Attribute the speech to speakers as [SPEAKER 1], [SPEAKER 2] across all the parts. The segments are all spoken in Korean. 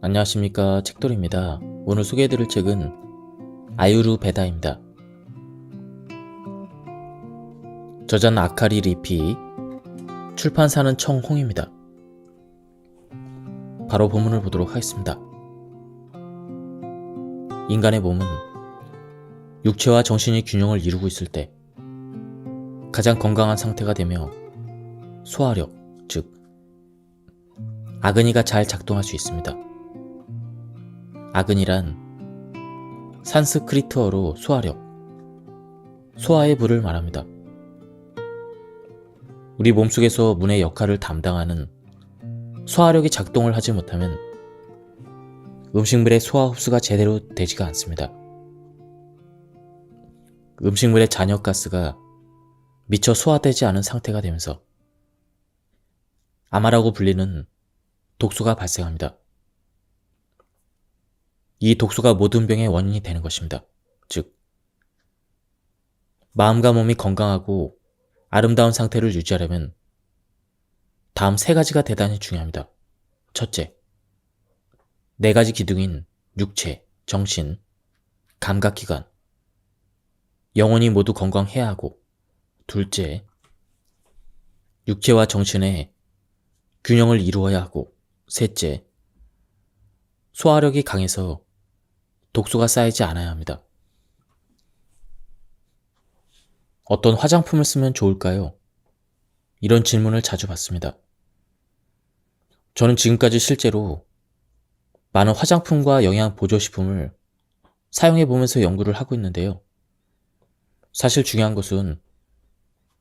[SPEAKER 1] 안녕하십니까, 책돌입니다. 오늘 소개해드릴 책은 아유르베다입니다. 저자는 아카리 리피, 출판사는 청홍입니다. 바로 본문을 보도록 하겠습니다. 인간의 몸은 육체와 정신이 균형을 이루고 있을 때 가장 건강한 상태가 되며 소화력, 즉 아그니가 잘 작동할 수 있습니다. 아그니란 산스크리트어로 소화력, 소화의 불을 말합니다. 우리 몸속에서 문의 역할을 담당하는 소화력이 작동을 하지 못하면 음식물의 소화 흡수가 제대로 되지가 않습니다. 음식물의 잔여가스가 미처 소화되지 않은 상태가 되면서 아마라고 불리는 독소가 발생합니다. 이 독소가 모든 병의 원인이 되는 것입니다. 즉, 마음과 몸이 건강하고 아름다운 상태를 유지하려면 다음 3가지가 대단히 중요합니다. 첫째, 4가지 기둥인 육체, 정신, 감각기관, 영혼이 모두 건강해야 하고, 둘째, 육체와 정신의 균형을 이루어야 하고, 셋째, 소화력이 강해서 독소가 쌓이지 않아야 합니다. 어떤 화장품을 쓰면 좋을까요? 이런 질문을 자주 받습니다. 저는 지금까지 실제로 많은 화장품과 영양보조식품을 사용해보면서 연구를 하고 있는데요. 사실 중요한 것은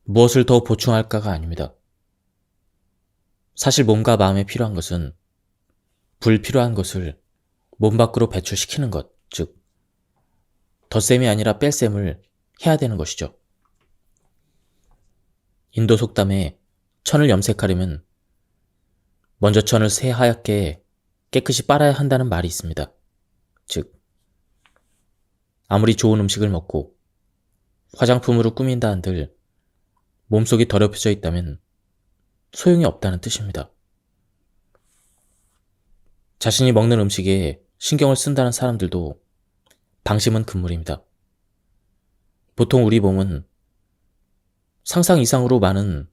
[SPEAKER 1] 무엇을 더 보충할까가 아닙니다. 사실 몸과 마음에 필요한 것은 불필요한 것을 몸 밖으로 배출시키는 것, 즉 덧셈이 아니라 뺄셈을 해야 되는 것이죠. 인도 속담에 천을 염색하려면 먼저 천을 새하얗게 깨끗이 빨아야 한다는 말이 있습니다. 즉, 아무리 좋은 음식을 먹고 화장품으로 꾸민다 한들 몸속이 더럽혀져 있다면 소용이 없다는 뜻입니다. 자신이 먹는 음식에 신경을 쓴다는 사람들도 방심은 금물입니다. 보통 우리 몸은 상상 이상으로 많은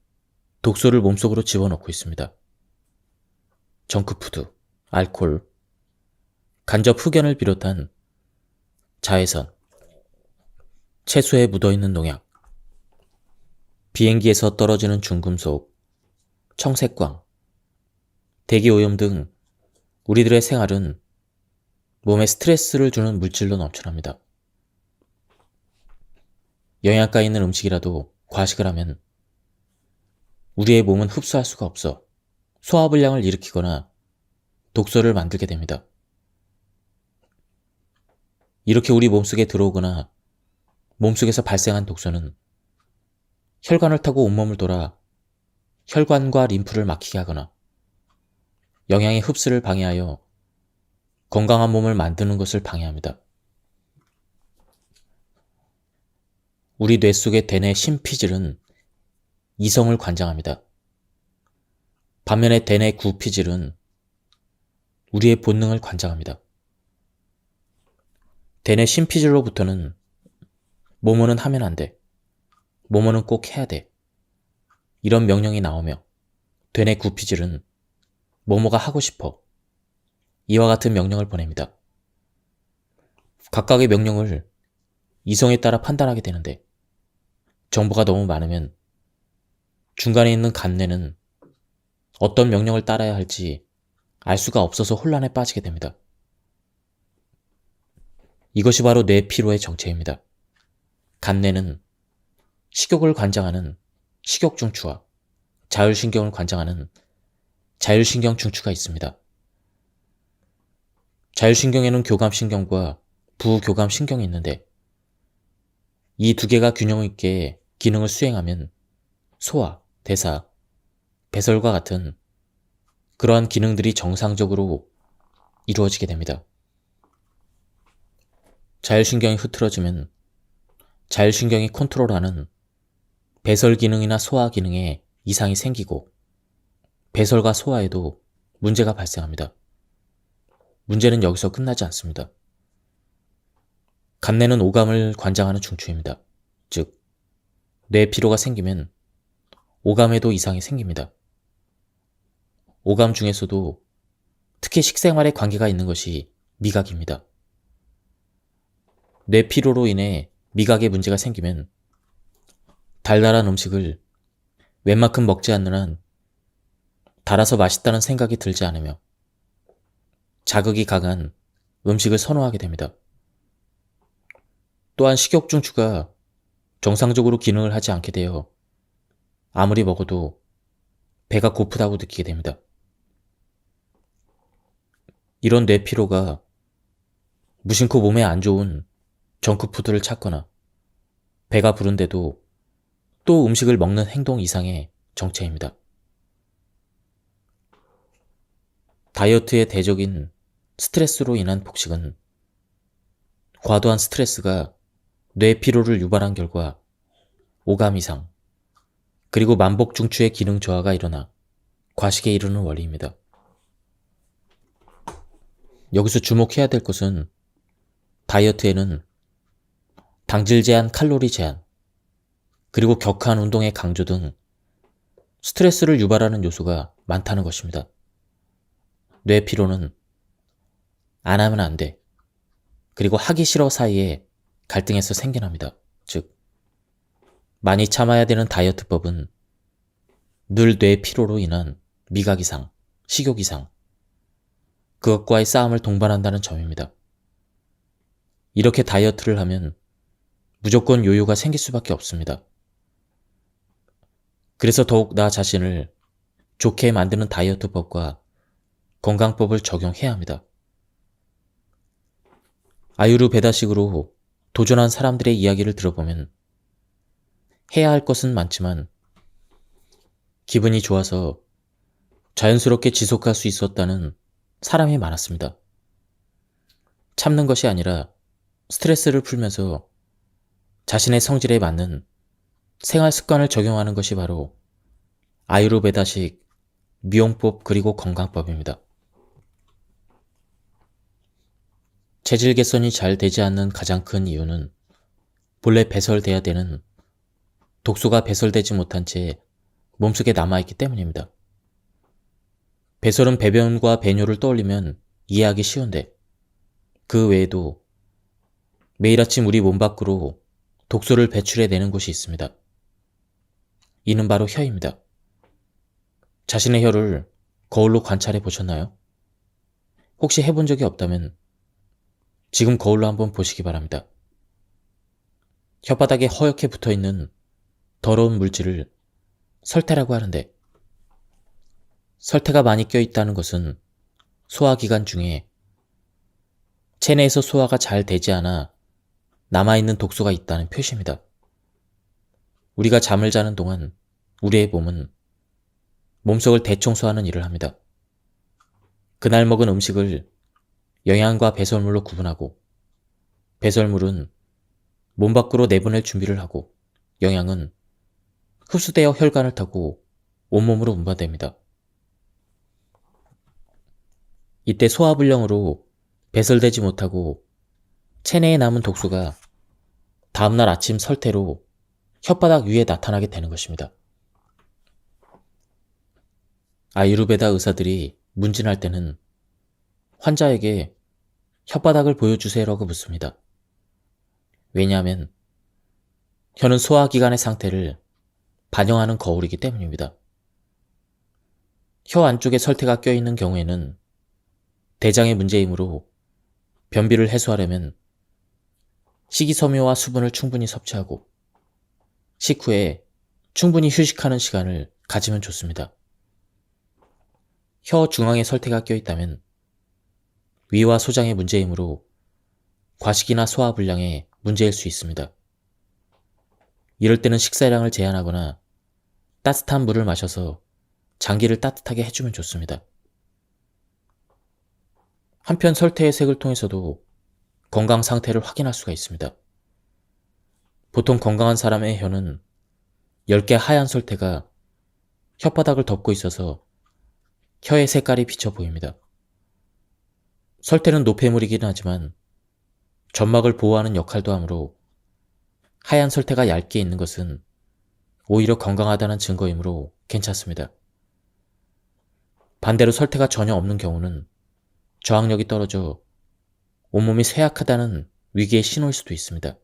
[SPEAKER 1] 독소를 몸속으로 집어넣고 있습니다. 정크푸드, 알코올, 간접 흡연을 비롯한 자외선, 채소에 묻어있는 농약, 비행기에서 떨어지는 중금속, 청색광, 대기오염 등 우리들의 생활은 몸에 스트레스를 주는 물질로 넘쳐납니다. 영양가 있는 음식이라도 과식을 하면 우리의 몸은 흡수할 수가 없어 소화불량을 일으키거나 독소를 만들게 됩니다. 이렇게 우리 몸속에 들어오거나 몸속에서 발생한 독소는 혈관을 타고 온몸을 돌아 혈관과 림프를 막히게 하거나 영양의 흡수를 방해하여 건강한 몸을 만드는 것을 방해합니다. 우리 뇌 속의 대뇌 심피질은 이성을 관장합니다. 반면에 대뇌 구피질은 우리의 본능을 관장합니다. 대뇌 심피질로부터는 뭐뭐는 하면 안 돼, 뭐뭐는 꼭 해야 돼, 이런 명령이 나오며 대뇌 구피질은 뭐뭐가 하고 싶어, 이와 같은 명령을 보냅니다. 각각의 명령을 이성에 따라 판단하게 되는데 정보가 너무 많으면 중간에 있는 간뇌는 어떤 명령을 따라야 할지 알 수가 없어서 혼란에 빠지게 됩니다. 이것이 바로 뇌 피로의 정체입니다. 간뇌는 식욕을 관장하는 식욕중추와 자율신경을 관장하는 자율신경중추가 있습니다. 자율신경에는 교감신경과 부교감신경이 있는데 이 2개가 균형 있게 기능을 수행하면 소화, 대사, 배설과 같은 그러한 기능들이 정상적으로 이루어지게 됩니다. 자율신경이 흐트러지면 자율신경이 컨트롤하는 배설 기능이나 소화 기능에 이상이 생기고 배설과 소화에도 문제가 발생합니다. 문제는 여기서 끝나지 않습니다. 간내는 오감을 관장하는 중추입니다. 즉, 뇌 피로가 생기면 오감에도 이상이 생깁니다. 오감 중에서도 특히 식생활에 관계가 있는 것이 미각입니다. 뇌 피로로 인해 미각에 문제가 생기면 달달한 음식을 웬만큼 먹지 않는 한 달아서 맛있다는 생각이 들지 않으며 자극이 강한 음식을 선호하게 됩니다. 또한 식욕 중추가 정상적으로 기능을 하지 않게 되어 아무리 먹어도 배가 고프다고 느끼게 됩니다. 이런 뇌피로가 무심코 몸에 안 좋은 정크푸드를 찾거나 배가 부른데도 또 음식을 먹는 행동 이상의 정체입니다. 다이어트의 대적인 스트레스로 인한 폭식은 과도한 스트레스가 뇌 피로를 유발한 결과 오감 이상, 그리고 만복 중추의 기능 저하가 일어나 과식에 이르는 원리입니다. 여기서 주목해야 될 것은 다이어트에는 당질 제한, 칼로리 제한, 그리고 격한 운동의 강조 등 스트레스를 유발하는 요소가 많다는 것입니다. 뇌 피로는 안 하면 안 돼, 그리고 하기 싫어 사이에 갈등에서 생겨납니다. 즉, 많이 참아야 되는 다이어트법은 늘 뇌 피로로 인한 미각 이상, 식욕 이상, 그것과의 싸움을 동반한다는 점입니다. 이렇게 다이어트를 하면 무조건 요요가 생길 수밖에 없습니다. 그래서 더욱 나 자신을 좋게 만드는 다이어트법과 건강법을 적용해야 합니다. 아유르베다식으로 도전한 사람들의 이야기를 들어보면 해야 할 것은 많지만 기분이 좋아서 자연스럽게 지속할 수 있었다는 사람이 많았습니다. 참는 것이 아니라 스트레스를 풀면서 자신의 성질에 맞는 생활 습관을 적용하는 것이 바로 아유르베다식 미용법 그리고 건강법입니다. 체질 개선이 잘 되지 않는 가장 큰 이유는 본래 배설돼야 되는 독소가 배설되지 못한 채 몸속에 남아있기 때문입니다. 배설은 배변과 배뇨를 떠올리면 이해하기 쉬운데 그 외에도 매일 아침 우리 몸 밖으로 독소를 배출해내는 곳이 있습니다. 이는 바로 혀입니다. 자신의 혀를 거울로 관찰해 보셨나요? 혹시 해본 적이 없다면 지금 거울로 한번 보시기 바랍니다. 혓바닥에 허옇게 붙어있는 더러운 물질을 설태라고 하는데, 설태가 많이 껴있다는 것은 소화기관 중에 체내에서 소화가 잘 되지 않아 남아있는 독소가 있다는 표시입니다. 우리가 잠을 자는 동안 우리의 몸은 몸속을 대청소하는 일을 합니다. 그날 먹은 음식을 영양과 배설물로 구분하고, 배설물은 몸 밖으로 내보낼 준비를 하고, 영양은 흡수되어 혈관을 타고 온몸으로 운반됩니다. 이때 소화불량으로 배설되지 못하고 체내에 남은 독소가 다음날 아침 설태로 혓바닥 위에 나타나게 되는 것입니다. 아유르베다 의사들이 문진할 때는 환자에게 혓바닥을 보여주세요라고 묻습니다. 왜냐하면 혀는 소화기관의 상태를 반영하는 거울이기 때문입니다. 혀 안쪽에 설태가 껴있는 경우에는 대장의 문제이므로 변비를 해소하려면 식이섬유와 수분을 충분히 섭취하고 식후에 충분히 휴식하는 시간을 가지면 좋습니다. 혀 중앙에 설태가 껴있다면 위와 소장의 문제이므로 과식이나 소화불량의 문제일 수 있습니다. 이럴 때는 식사량을 제한하거나 따뜻한 물을 마셔서 장기를 따뜻하게 해주면 좋습니다. 한편 설태의 색을 통해서도 건강 상태를 확인할 수가 있습니다. 보통 건강한 사람의 혀는 10개 하얀 설태가 혓바닥을 덮고 있어서 혀의 색깔이 비쳐 보입니다. 설태는 노폐물이긴 하지만 점막을 보호하는 역할도 하므로 하얀 설태가 얇게 있는 것은 오히려 건강하다는 증거이므로 괜찮습니다. 반대로 설태가 전혀 없는 경우는 저항력이 떨어져 온몸이 쇠약하다는 위기의 신호일 수도 있습니다.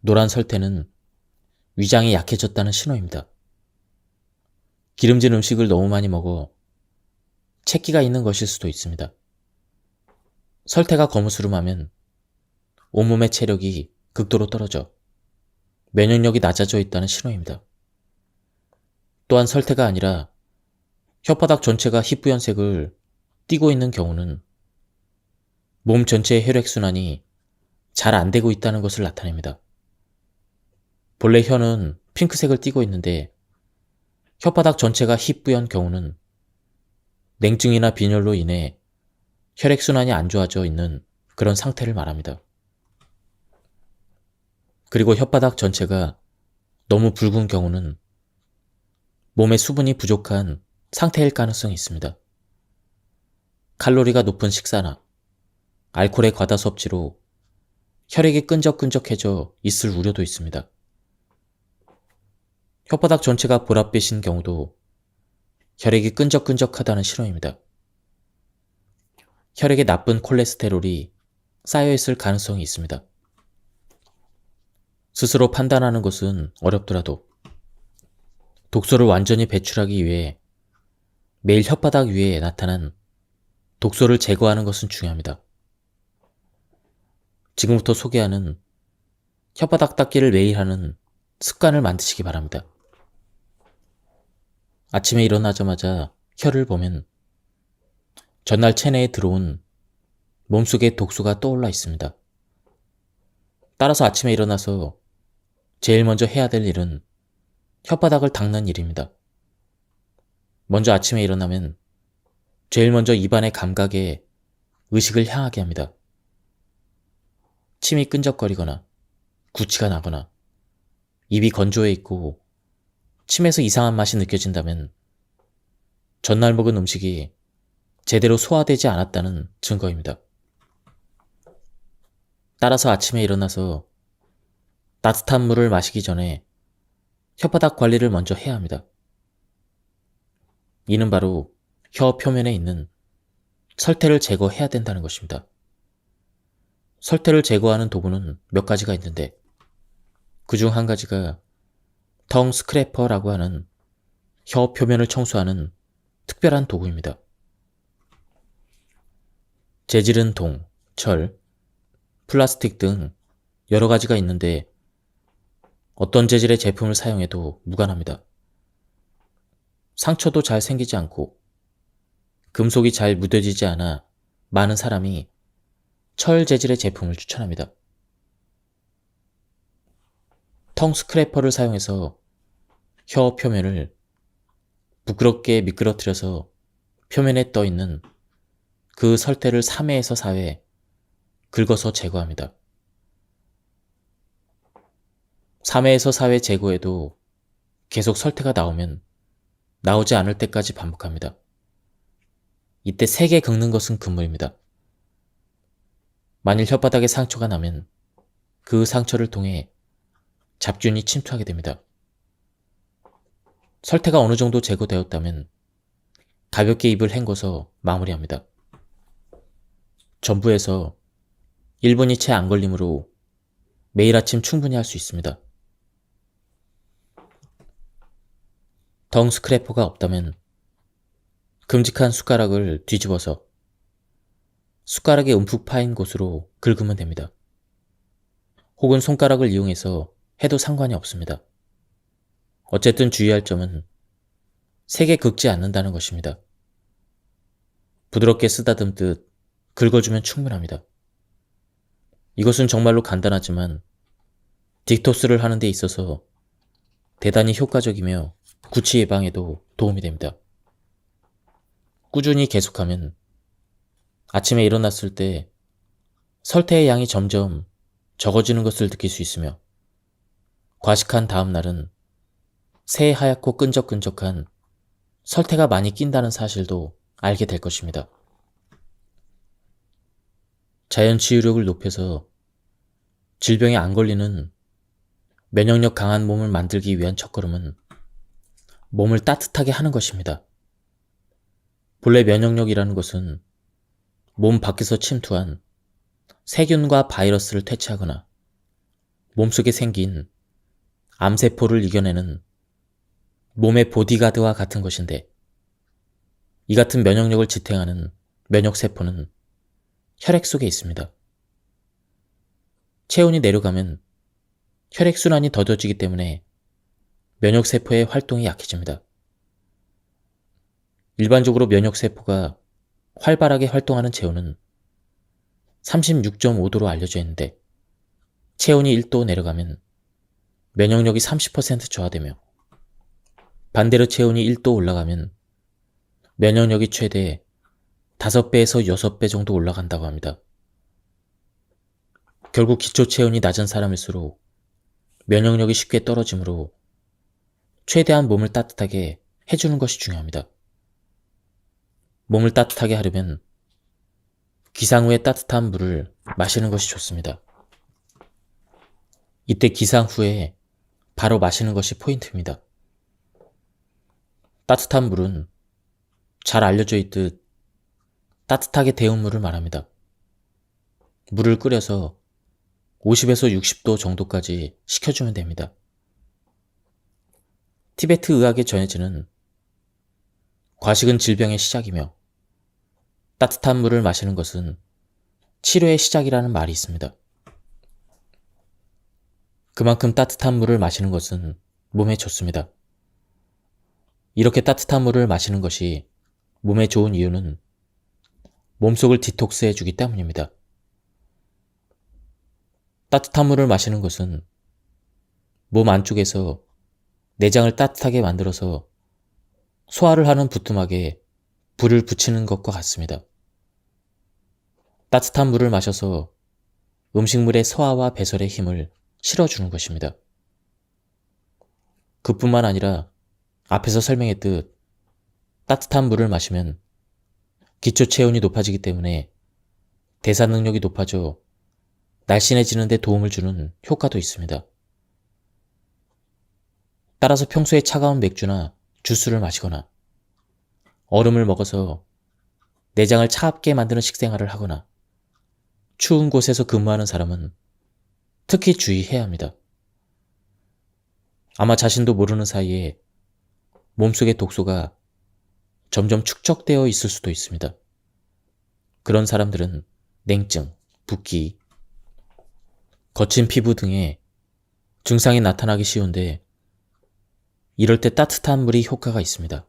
[SPEAKER 1] 노란 설태는 위장이 약해졌다는 신호입니다. 기름진 음식을 너무 많이 먹어 채기가 있는 것일 수도 있습니다. 설태가 거무스름하면 온몸의 체력이 극도로 떨어져 면역력이 낮아져 있다는 신호입니다. 또한 설태가 아니라 혓바닥 전체가 희뿌연색을 띠고 있는 경우는 몸 전체의 혈액순환이 잘 안 되고 있다는 것을 나타냅니다. 본래 혀는 핑크색을 띠고 있는데 혓바닥 전체가 희뿌연 경우는 냉증이나 빈혈로 인해 혈액순환이 안 좋아져 있는 그런 상태를 말합니다. 그리고 혓바닥 전체가 너무 붉은 경우는 몸에 수분이 부족한 상태일 가능성이 있습니다. 칼로리가 높은 식사나 알코올의 과다 섭취로 혈액이 끈적끈적해져 있을 우려도 있습니다. 혓바닥 전체가 보랏빛인 경우도 혈액이 끈적끈적하다는 신호입니다. 혈액에 나쁜 콜레스테롤이 쌓여있을 가능성이 있습니다. 스스로 판단하는 것은 어렵더라도 독소를 완전히 배출하기 위해 매일 혓바닥 위에 나타난 독소를 제거하는 것은 중요합니다. 지금부터 소개하는 혓바닥 닦기를 매일 하는 습관을 만드시기 바랍니다. 아침에 일어나자마자 혀를 보면 전날 체내에 들어온 몸속의 독소가 떠올라 있습니다. 따라서 아침에 일어나서 제일 먼저 해야 될 일은 혓바닥을 닦는 일입니다. 먼저 아침에 일어나면 제일 먼저 입안의 감각에 의식을 향하게 합니다. 침이 끈적거리거나 구취가 나거나 입이 건조해 있고 침에서 이상한 맛이 느껴진다면 전날 먹은 음식이 제대로 소화되지 않았다는 증거입니다. 따라서 아침에 일어나서 따뜻한 물을 마시기 전에 혓바닥 관리를 먼저 해야 합니다. 이는 바로 혀 표면에 있는 설태를 제거해야 된다는 것입니다. 설태를 제거하는 도구는 몇 가지가 있는데 그중 한 가지가 텅 스크래퍼라고 하는 혀 표면을 청소하는 특별한 도구입니다. 재질은 동, 철, 플라스틱 등 여러 가지가 있는데 어떤 재질의 제품을 사용해도 무관합니다. 상처도 잘 생기지 않고 금속이 잘 무뎌지지 않아 많은 사람이 철 재질의 제품을 추천합니다. 텅 스크래퍼를 사용해서 혀 표면을 부끄럽게 미끄러뜨려서 표면에 떠 있는 그 설태를 3회에서 4회 긁어서 제거합니다. 3회에서 4회 제거해도 계속 설태가 나오면 나오지 않을 때까지 반복합니다. 이때 3개 긁는 것은 금물입니다. 만일 혓바닥에 상처가 나면 그 상처를 통해 잡균이 침투하게 됩니다. 설태가 어느 정도 제거되었다면 가볍게 입을 헹궈서 마무리합니다. 전부에서 1분이 채 안 걸리므로 매일 아침 충분히 할 수 있습니다. 텅 스크래퍼가 없다면 큼직한 숟가락을 뒤집어서 숟가락의 움푹 파인 곳으로 긁으면 됩니다. 혹은 손가락을 이용해서 해도 상관이 없습니다. 어쨌든 주의할 점은 세게 긁지 않는다는 것입니다. 부드럽게 쓰다듬듯 긁어주면 충분합니다. 이것은 정말로 간단하지만 딕토스를 하는 데 있어서 대단히 효과적이며 구취 예방에도 도움이 됩니다. 꾸준히 계속하면 아침에 일어났을 때 설태의 양이 점점 적어지는 것을 느낄 수 있으며 과식한 다음 날은 새하얗고 끈적끈적한 설태가 많이 낀다는 사실도 알게 될 것입니다. 자연 치유력을 높여서 질병에 안 걸리는 면역력 강한 몸을 만들기 위한 첫걸음은 몸을 따뜻하게 하는 것입니다. 본래 면역력이라는 것은 몸 밖에서 침투한 세균과 바이러스를 퇴치하거나 몸속에 생긴 암세포를 이겨내는 몸의 보디가드와 같은 것인데, 이 같은 면역력을 지탱하는 면역세포는 혈액 속에 있습니다. 체온이 내려가면 혈액순환이 더뎌지기 때문에 면역세포의 활동이 약해집니다. 일반적으로 면역세포가 활발하게 활동하는 체온은 36.5도로 알려져 있는데, 체온이 1도 내려가면 면역력이 30% 저하되며, 반대로 체온이 1도 올라가면 면역력이 최대 5배에서 6배 정도 올라간다고 합니다. 결국 기초 체온이 낮은 사람일수록 면역력이 쉽게 떨어지므로 최대한 몸을 따뜻하게 해주는 것이 중요합니다. 몸을 따뜻하게 하려면 기상 후에 따뜻한 물을 마시는 것이 좋습니다. 이때 기상 후에 바로 마시는 것이 포인트입니다. 따뜻한 물은 잘 알려져 있듯 따뜻하게 데운 물을 말합니다. 물을 끓여서 50에서 60도 정도까지 식혀주면 됩니다. 티베트 의학에 전해지는 과식은 질병의 시작이며, 따뜻한 물을 마시는 것은 치료의 시작이라는 말이 있습니다. 그만큼 따뜻한 물을 마시는 것은 몸에 좋습니다. 이렇게 따뜻한 물을 마시는 것이 몸에 좋은 이유는 몸속을 디톡스 해주기 때문입니다. 따뜻한 물을 마시는 것은 몸 안쪽에서 내장을 따뜻하게 만들어서 소화를 하는 부뚜막에 불을 붙이는 것과 같습니다. 따뜻한 물을 마셔서 음식물의 소화와 배설의 힘을 실어주는 것입니다. 그뿐만 아니라 앞에서 설명했듯 따뜻한 물을 마시면 기초 체온이 높아지기 때문에 대사 능력이 높아져 날씬해지는 데 도움을 주는 효과도 있습니다. 따라서 평소에 차가운 맥주나 주스를 마시거나 얼음을 먹어서 내장을 차갑게 만드는 식생활을 하거나 추운 곳에서 근무하는 사람은 특히 주의해야 합니다. 아마 자신도 모르는 사이에 몸속의 독소가 점점 축적되어 있을 수도 있습니다. 그런 사람들은 냉증, 붓기, 거친 피부 등의 증상이 나타나기 쉬운데, 이럴 때 따뜻한 물이 효과가 있습니다.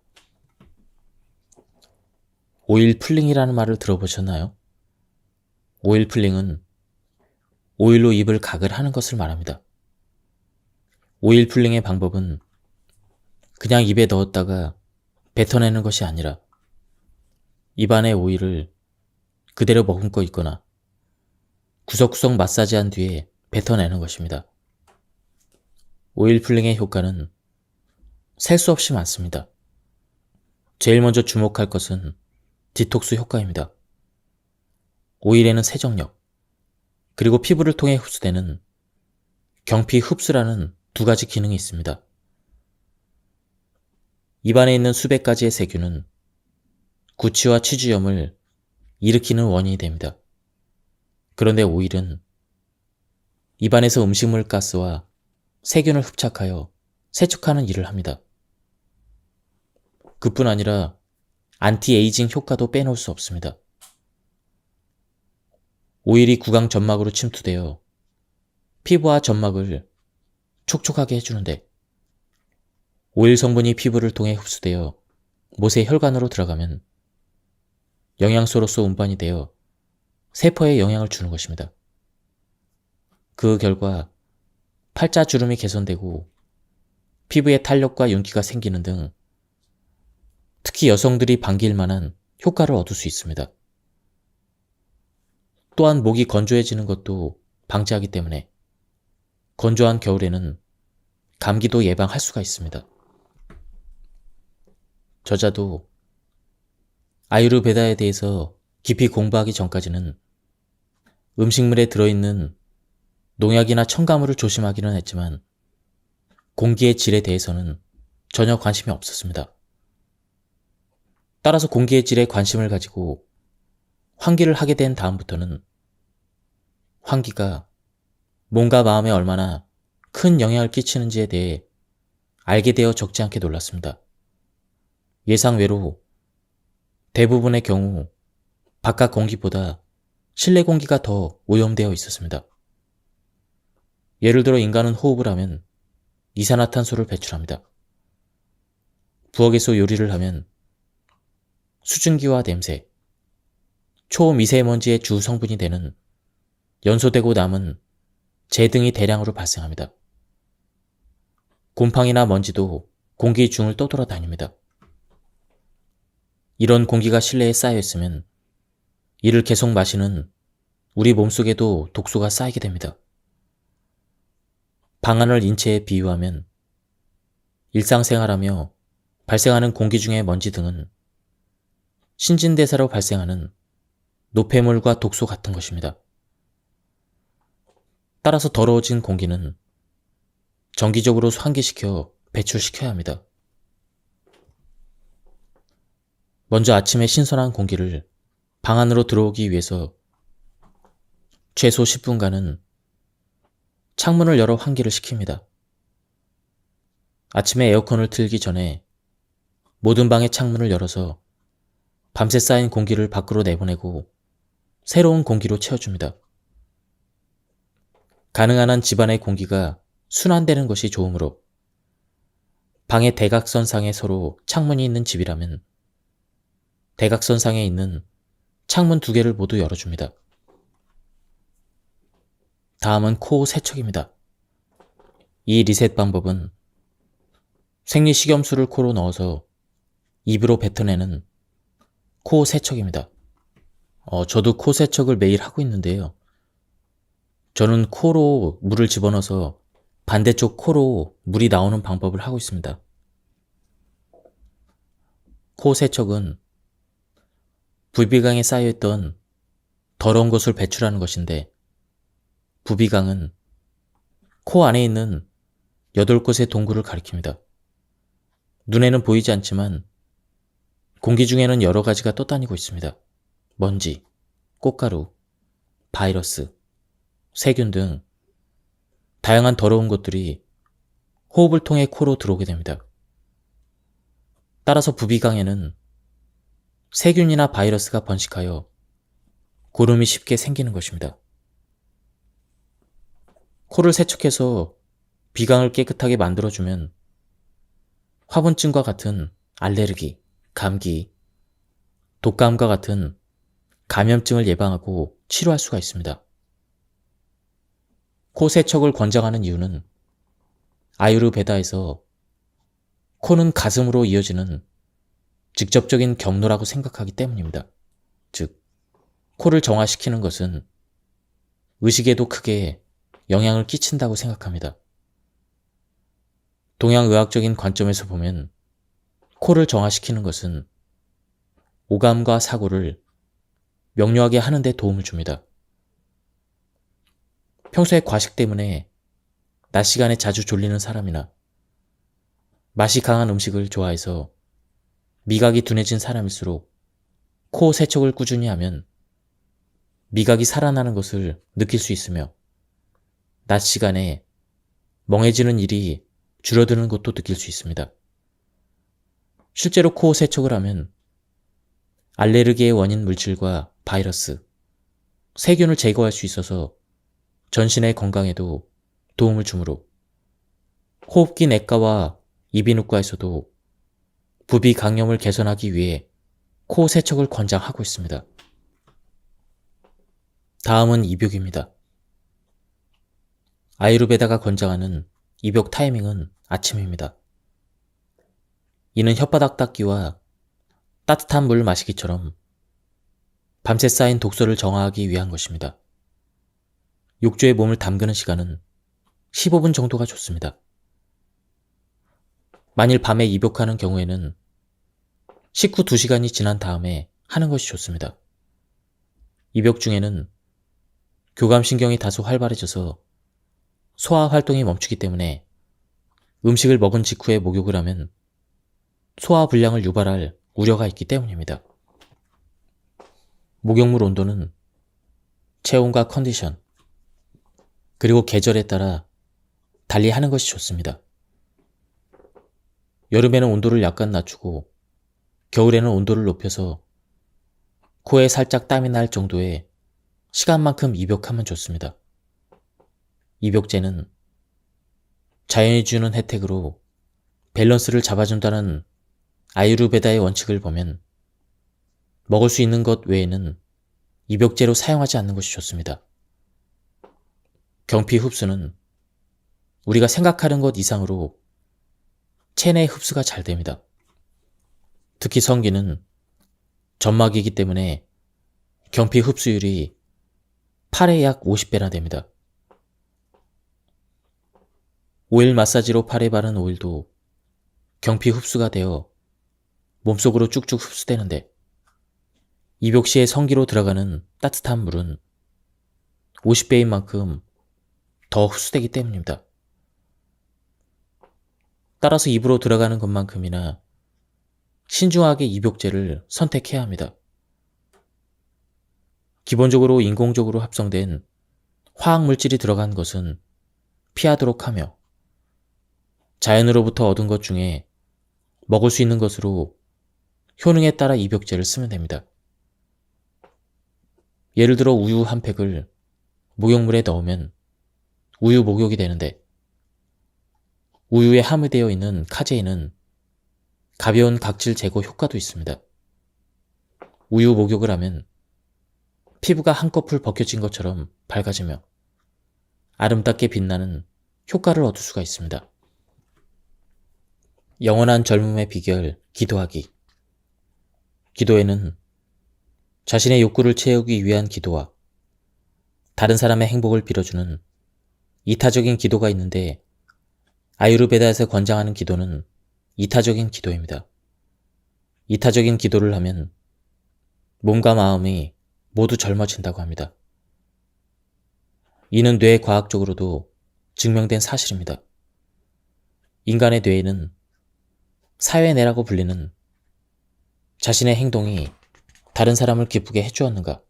[SPEAKER 1] 오일 풀링이라는 말을 들어보셨나요? 오일 풀링은 오일로 입을 각을 하는 것을 말합니다. 오일 풀링의 방법은 그냥 입에 넣었다가 뱉어내는 것이 아니라 입안에 오일을 그대로 머금고 있거나 구석구석 마사지한 뒤에 뱉어내는 것입니다. 오일 풀링의 효과는 셀 수 없이 많습니다. 제일 먼저 주목할 것은 디톡스 효과입니다. 오일에는 세정력, 그리고 피부를 통해 흡수되는 경피 흡수라는 두 가지 기능이 있습니다. 입안에 있는 수백 가지의 세균은 구취와 치주염을 일으키는 원인이 됩니다. 그런데 오일은 입안에서 음식물 가스와 세균을 흡착하여 세척하는 일을 합니다. 그뿐 아니라 안티에이징 효과도 빼놓을 수 없습니다. 오일이 구강 점막으로 침투되어 피부와 점막을 촉촉하게 해주는데, 오일 성분이 피부를 통해 흡수되어 못의 혈관으로 들어가면 영양소로서 운반이 되어 세포에 영향을 주는 것입니다. 그 결과 팔자주름이 개선되고 피부에 탄력과 윤기가 생기는 등 특히 여성들이 반길 만한 효과를 얻을 수 있습니다. 또한 목이 건조해지는 것도 방지하기 때문에 건조한 겨울에는 감기도 예방할 수가 있습니다. 저자도 아유르베다에 대해서 깊이 공부하기 전까지는 음식물에 들어있는 농약이나 첨가물을 조심하기는 했지만 공기의 질에 대해서는 전혀 관심이 없었습니다. 따라서 공기의 질에 관심을 가지고 환기를 하게 된 다음부터는 환기가 몸과 마음에 얼마나 큰 영향을 끼치는지에 대해 알게 되어 적지 않게 놀랐습니다. 예상외로 대부분의 경우 바깥 공기보다 실내 공기가 더 오염되어 있었습니다. 예를 들어 인간은 호흡을 하면 이산화탄소를 배출합니다. 부엌에서 요리를 하면 수증기와 냄새, 초미세먼지의 주 성분이 되는 연소되고 남은 재 등이 대량으로 발생합니다. 곰팡이나 먼지도 공기 중을 떠돌아다닙니다. 이런 공기가 실내에 쌓여 있으면 이를 계속 마시는 우리 몸속에도 독소가 쌓이게 됩니다. 방안을 인체에 비유하면 일상생활하며 발생하는 공기 중의 먼지 등은 신진대사로 발생하는 노폐물과 독소 같은 것입니다. 따라서 더러워진 공기는 정기적으로 환기시켜 배출시켜야 합니다. 먼저 아침에 신선한 공기를 방 안으로 들어오기 위해서 최소 10분간은 창문을 열어 환기를 시킵니다. 아침에 에어컨을 틀기 전에 모든 방의 창문을 열어서 밤새 쌓인 공기를 밖으로 내보내고 새로운 공기로 채워줍니다. 가능한 한 집안의 공기가 순환되는 것이 좋으므로 방의 대각선상에 서로 창문이 있는 집이라면 대각선상에 있는 창문 2개를 모두 열어줍니다. 다음은 코 세척입니다. 이 리셋 방법은 생리식염수를 코로 넣어서 입으로 뱉어내는 코 세척입니다. 저도 코 세척을 매일 하고 있는데요. 저는 코로 물을 집어넣어서 반대쪽 코로 물이 나오는 방법을 하고 있습니다. 코 세척은 부비강에 쌓여있던 더러운 것을 배출하는 것인데 부비강은 코 안에 있는 8곳의 동굴을 가리킵니다. 눈에는 보이지 않지만 공기 중에는 여러 가지가 떠다니고 있습니다. 먼지, 꽃가루, 바이러스, 세균 등 다양한 더러운 것들이 호흡을 통해 코로 들어오게 됩니다. 따라서 부비강에는 세균이나 바이러스가 번식하여 고름이 쉽게 생기는 것입니다. 코를 세척해서 비강을 깨끗하게 만들어주면 화분증과 같은 알레르기, 감기, 독감과 같은 감염증을 예방하고 치료할 수가 있습니다. 코 세척을 권장하는 이유는 아유르베다에서 코는 가슴으로 이어지는 직접적인 경로라고 생각하기 때문입니다. 즉, 코를 정화시키는 것은 의식에도 크게 영향을 끼친다고 생각합니다. 동양의학적인 관점에서 보면 코를 정화시키는 것은 오감과 사고를 명료하게 하는 데 도움을 줍니다. 평소에 과식 때문에 낮 시간에 자주 졸리는 사람이나 맛이 강한 음식을 좋아해서 미각이 둔해진 사람일수록 코 세척을 꾸준히 하면 미각이 살아나는 것을 느낄 수 있으며 낮 시간에 멍해지는 일이 줄어드는 것도 느낄 수 있습니다. 실제로 코 세척을 하면 알레르기의 원인 물질과 바이러스, 세균을 제거할 수 있어서 전신의 건강에도 도움을 주므로 호흡기 내과와 이비인후과에서도 부비 강염을 개선하기 위해 코 세척을 권장하고 있습니다. 다음은 입욕입니다. 아유르베다가 권장하는 입욕 타이밍은 아침입니다. 이는 혓바닥 닦기와 따뜻한 물 마시기처럼 밤새 쌓인 독소를 정화하기 위한 것입니다. 욕조에 몸을 담그는 시간은 15분 정도가 좋습니다. 만일 밤에 입욕하는 경우에는 식후 2시간이 지난 다음에 하는 것이 좋습니다. 입욕 중에는 교감신경이 다소 활발해져서 소화 활동이 멈추기 때문에 음식을 먹은 직후에 목욕을 하면 소화 불량을 유발할 우려가 있기 때문입니다. 목욕물 온도는 체온과 컨디션, 그리고 계절에 따라 달리 하는 것이 좋습니다. 여름에는 온도를 약간 낮추고 겨울에는 온도를 높여서 코에 살짝 땀이 날 정도의 시간만큼 입욕하면 좋습니다. 입욕제는 자연이 주는 혜택으로 밸런스를 잡아준다는 아유르베다의 원칙을 보면 먹을 수 있는 것 외에는 입욕제로 사용하지 않는 것이 좋습니다. 경피 흡수는 우리가 생각하는 것 이상으로 체내 흡수가 잘 됩니다. 특히 성기는 점막이기 때문에 경피 흡수율이 8의 약 50배나 됩니다. 오일 마사지로 팔에 바른 오일도 경피 흡수가 되어 몸속으로 쭉쭉 흡수되는데 입욕 시에 성기로 들어가는 따뜻한 물은 50배인 만큼 더 흡수되기 때문입니다. 따라서 입으로 들어가는 것만큼이나 신중하게 입욕제를 선택해야 합니다. 기본적으로 인공적으로 합성된 화학물질이 들어간 것은 피하도록 하며 자연으로부터 얻은 것 중에 먹을 수 있는 것으로 효능에 따라 입욕제를 쓰면 됩니다. 예를 들어 우유 한 팩을 목욕물에 넣으면 우유 목욕이 되는데 우유에 함유되어 있는 카제인은 가벼운 각질 제거 효과도 있습니다. 우유 목욕을 하면 피부가 한꺼풀 벗겨진 것처럼 밝아지며 아름답게 빛나는 효과를 얻을 수가 있습니다. 영원한 젊음의 비결, 기도하기. 기도에는 자신의 욕구를 채우기 위한 기도와 다른 사람의 행복을 빌어주는 이타적인 기도가 있는데 아유르베다에서 권장하는 기도는 이타적인 기도입니다. 이타적인 기도를 하면 몸과 마음이 모두 젊어진다고 합니다. 이는 뇌과학적으로도 증명된 사실입니다. 인간의 뇌에는 사회뇌라고 불리는 자신의 행동이 다른 사람을 기쁘게 해주었는가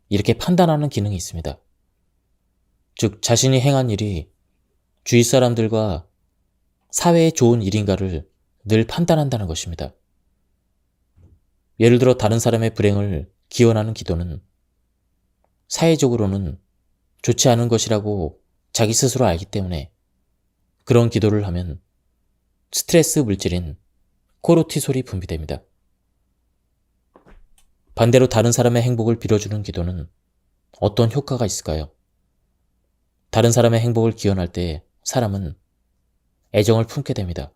[SPEAKER 1] 이렇게 판단하는 기능이 있습니다. 즉 자신이 행한 일이 주위 사람들과 사회에 좋은 일인가를 늘 판단한다는 것입니다. 예를 들어 다른 사람의 불행을 기원하는 기도는 사회적으로는 좋지 않은 것이라고 자기 스스로 알기 때문에 그런 기도를 하면 스트레스 물질인 코르티솔이 분비됩니다. 반대로 다른 사람의 행복을 빌어주는 기도는 어떤 효과가 있을까요? 다른 사람의 행복을 기원할 때 사람은 애정을 품게 됩니다.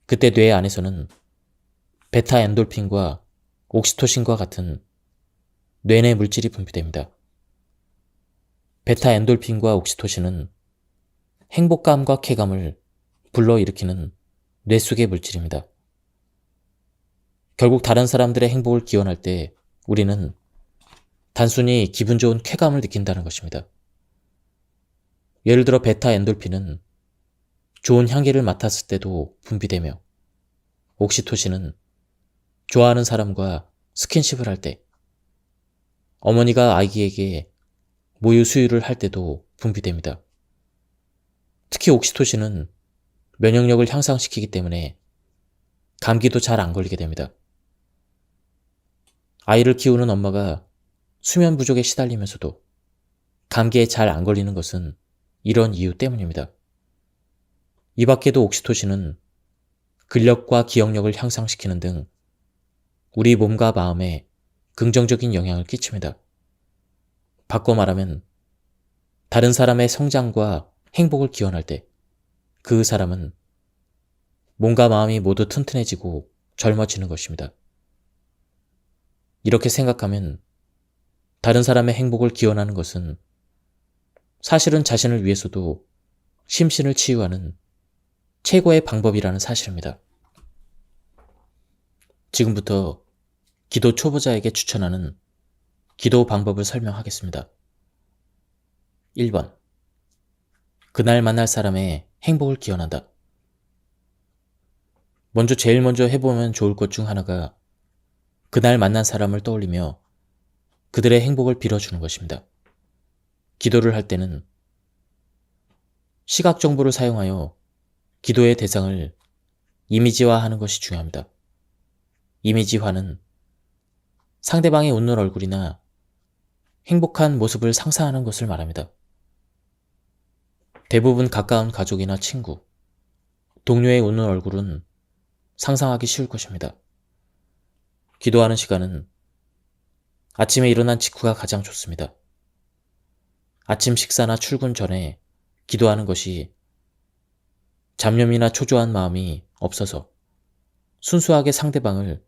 [SPEAKER 1] 그때 뇌 안에서는 베타 엔돌핀과 옥시토신과 같은 뇌내 물질이 분비됩니다. 베타 엔돌핀과 옥시토신은 행복감과 쾌감을 불러일으키는 뇌 속의 물질입니다. 결국 다른 사람들의 행복을 기원할 때 우리는 단순히 기분 좋은 쾌감을 느낀다는 것입니다. 예를 들어 베타 엔돌핀은 좋은 향기를 맡았을 때도 분비되며 옥시토신은 좋아하는 사람과 스킨십을 할 때, 어머니가 아기에게 모유 수유를 할 때도 분비됩니다. 특히 옥시토신은 면역력을 향상시키기 때문에 감기도 잘 안 걸리게 됩니다. 아이를 키우는 엄마가 수면 부족에 시달리면서도 감기에 잘 안 걸리는 것은 이런 이유 때문입니다. 이 밖에도 옥시토신은 근력과 기억력을 향상시키는 등 우리 몸과 마음에 긍정적인 영향을 끼칩니다. 바꿔 말하면 다른 사람의 성장과 행복을 기원할 때 그 사람은 몸과 마음이 모두 튼튼해지고 젊어지는 것입니다. 이렇게 생각하면 다른 사람의 행복을 기원하는 것은 사실은 자신을 위해서도 심신을 치유하는 최고의 방법이라는 사실입니다. 지금부터 기도 초보자에게 추천하는 기도 방법을 설명하겠습니다. 1번. 그날 만날 사람의 행복을 기원한다. 제일 먼저 해보면 좋을 것 중 하나가 그날 만난 사람을 떠올리며 그들의 행복을 빌어주는 것입니다. 기도를 할 때는 시각 정보를 사용하여 기도의 대상을 이미지화하는 것이 중요합니다. 이미지화는 상대방이 웃는 얼굴이나 행복한 모습을 상상하는 것을 말합니다. 대부분 가까운 가족이나 친구, 동료의 웃는 얼굴은 상상하기 쉬울 것입니다. 기도하는 시간은 아침에 일어난 직후가 가장 좋습니다. 아침 식사나 출근 전에 기도하는 것이 잡념이나 초조한 마음이 없어서 순수하게 상대방을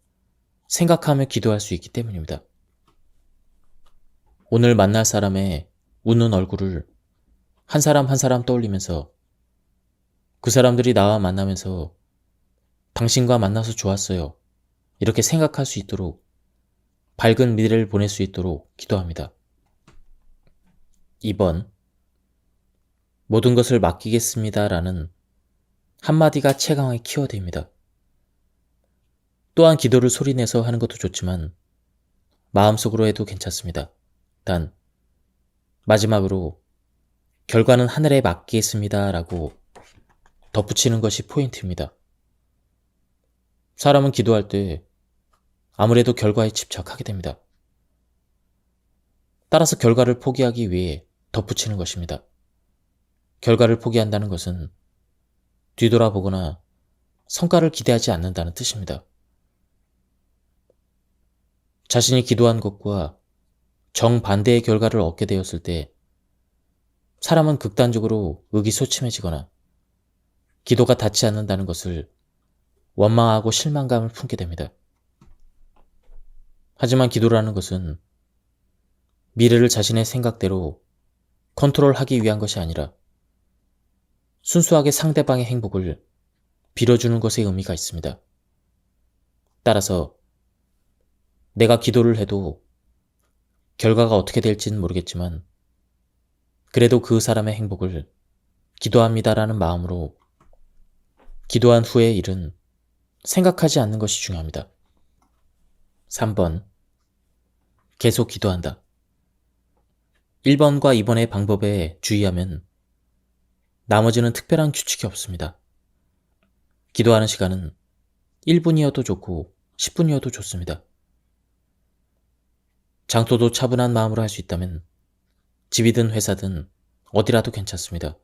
[SPEAKER 1] 생각하며 기도할 수 있기 때문입니다. 오늘 만날 사람의 웃는 얼굴을 한 사람 한 사람 떠올리면서 그 사람들이 나와 만나면서 당신과 만나서 좋았어요. 이렇게 생각할 수 있도록 밝은 미래를 보낼 수 있도록 기도합니다. 2번. 모든 것을 맡기겠습니다 라는 한마디가 최강의 키워드입니다. 또한 기도를 소리내서 하는 것도 좋지만 마음속으로 해도 괜찮습니다. 단 마지막으로 결과는 하늘에 맡기겠습니다 라고 덧붙이는 것이 포인트입니다. 사람은 기도할 때 아무래도 결과에 집착하게 됩니다. 따라서 결과를 포기하기 위해 덧붙이는 것입니다. 결과를 포기한다는 것은 뒤돌아보거나 성과를 기대하지 않는다는 뜻입니다. 자신이 기도한 것과 정반대의 결과를 얻게 되었을 때 사람은 극단적으로 의기소침해지거나 기도가 닿지 않는다는 것을 원망하고 실망감을 품게 됩니다. 하지만 기도라는 것은 미래를 자신의 생각대로 컨트롤하기 위한 것이 아니라 순수하게 상대방의 행복을 빌어주는 것에 의미가 있습니다. 따라서 내가 기도를 해도 결과가 어떻게 될지는 모르겠지만 그래도 그 사람의 행복을 기도합니다라는 마음으로 기도한 후의 일은 생각하지 않는 것이 중요합니다. 3번. 계속 기도한다. 1번과 2번의 방법에 주의하면 나머지는 특별한 규칙이 없습니다. 기도하는 시간은 1분이어도 좋고 10분이어도 좋습니다. 장소도 차분한 마음으로 할 수 있다면 집이든 회사든 어디라도 괜찮습니다.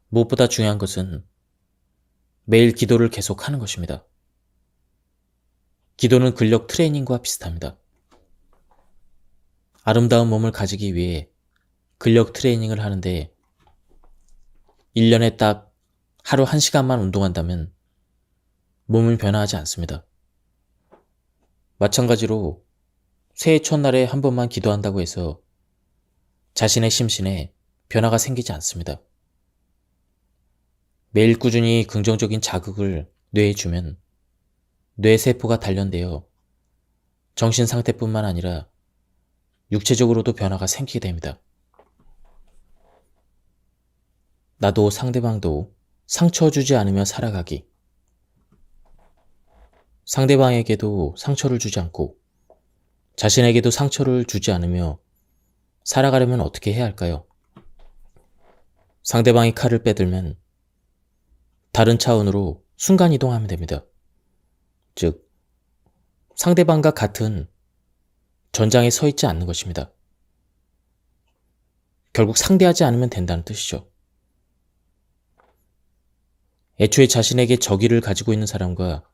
[SPEAKER 1] 무엇보다 중요한 것은 매일 기도를 계속하는 것입니다. 기도는 근력 트레이닝과 비슷합니다. 아름다운 몸을 가지기 위해 근력 트레이닝을 하는데 1년에 딱 하루 1시간만 운동한다면 몸은 변화하지 않습니다. 마찬가지로 새해 첫날에 한 번만 기도한다고 해서 자신의 심신에 변화가 생기지 않습니다. 매일 꾸준히 긍정적인 자극을 뇌에 주면 뇌세포가 단련되어 정신 상태뿐만 아니라 육체적으로도 변화가 생기게 됩니다. 나도 상대방도 상처 주지 않으며 살아가기. 상대방에게도 상처를 주지 않고 자신에게도 상처를 주지 않으며 살아가려면 어떻게 해야 할까요? 상대방이 칼을 빼들면 다른 차원으로 순간이동하면 됩니다. 즉, 상대방과 같은 전장에 서 있지 않는 것입니다. 결국 상대하지 않으면 된다는 뜻이죠. 애초에 자신에게 적의를 가지고 있는 사람과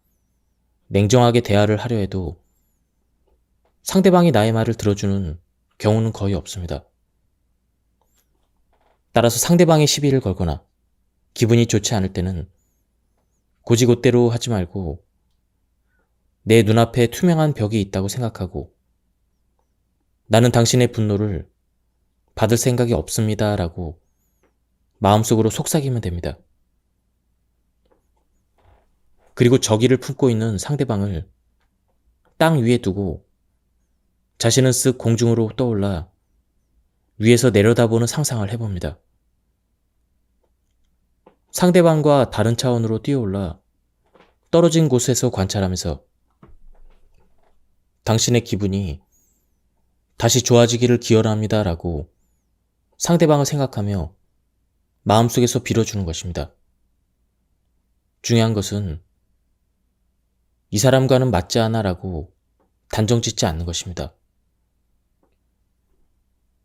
[SPEAKER 1] 냉정하게 대화를 하려 해도 상대방이 나의 말을 들어주는 경우는 거의 없습니다. 따라서 상대방의 시비를 걸거나 기분이 좋지 않을 때는 고지곳대로 하지 말고 내 눈앞에 투명한 벽이 있다고 생각하고 나는 당신의 분노를 받을 생각이 없습니다 라고 마음속으로 속삭이면 됩니다. 그리고 적의를 품고 있는 상대방을 땅 위에 두고 자신은 쓱 공중으로 떠올라 위에서 내려다보는 상상을 해봅니다. 상대방과 다른 차원으로 뛰어올라 떨어진 곳에서 관찰하면서 당신의 기분이 다시 좋아지기를 기원합니다 라고 상대방을 생각하며 마음속에서 빌어주는 것입니다. 중요한 것은 이 사람과는 맞지 않아 라고 단정 짓지 않는 것입니다.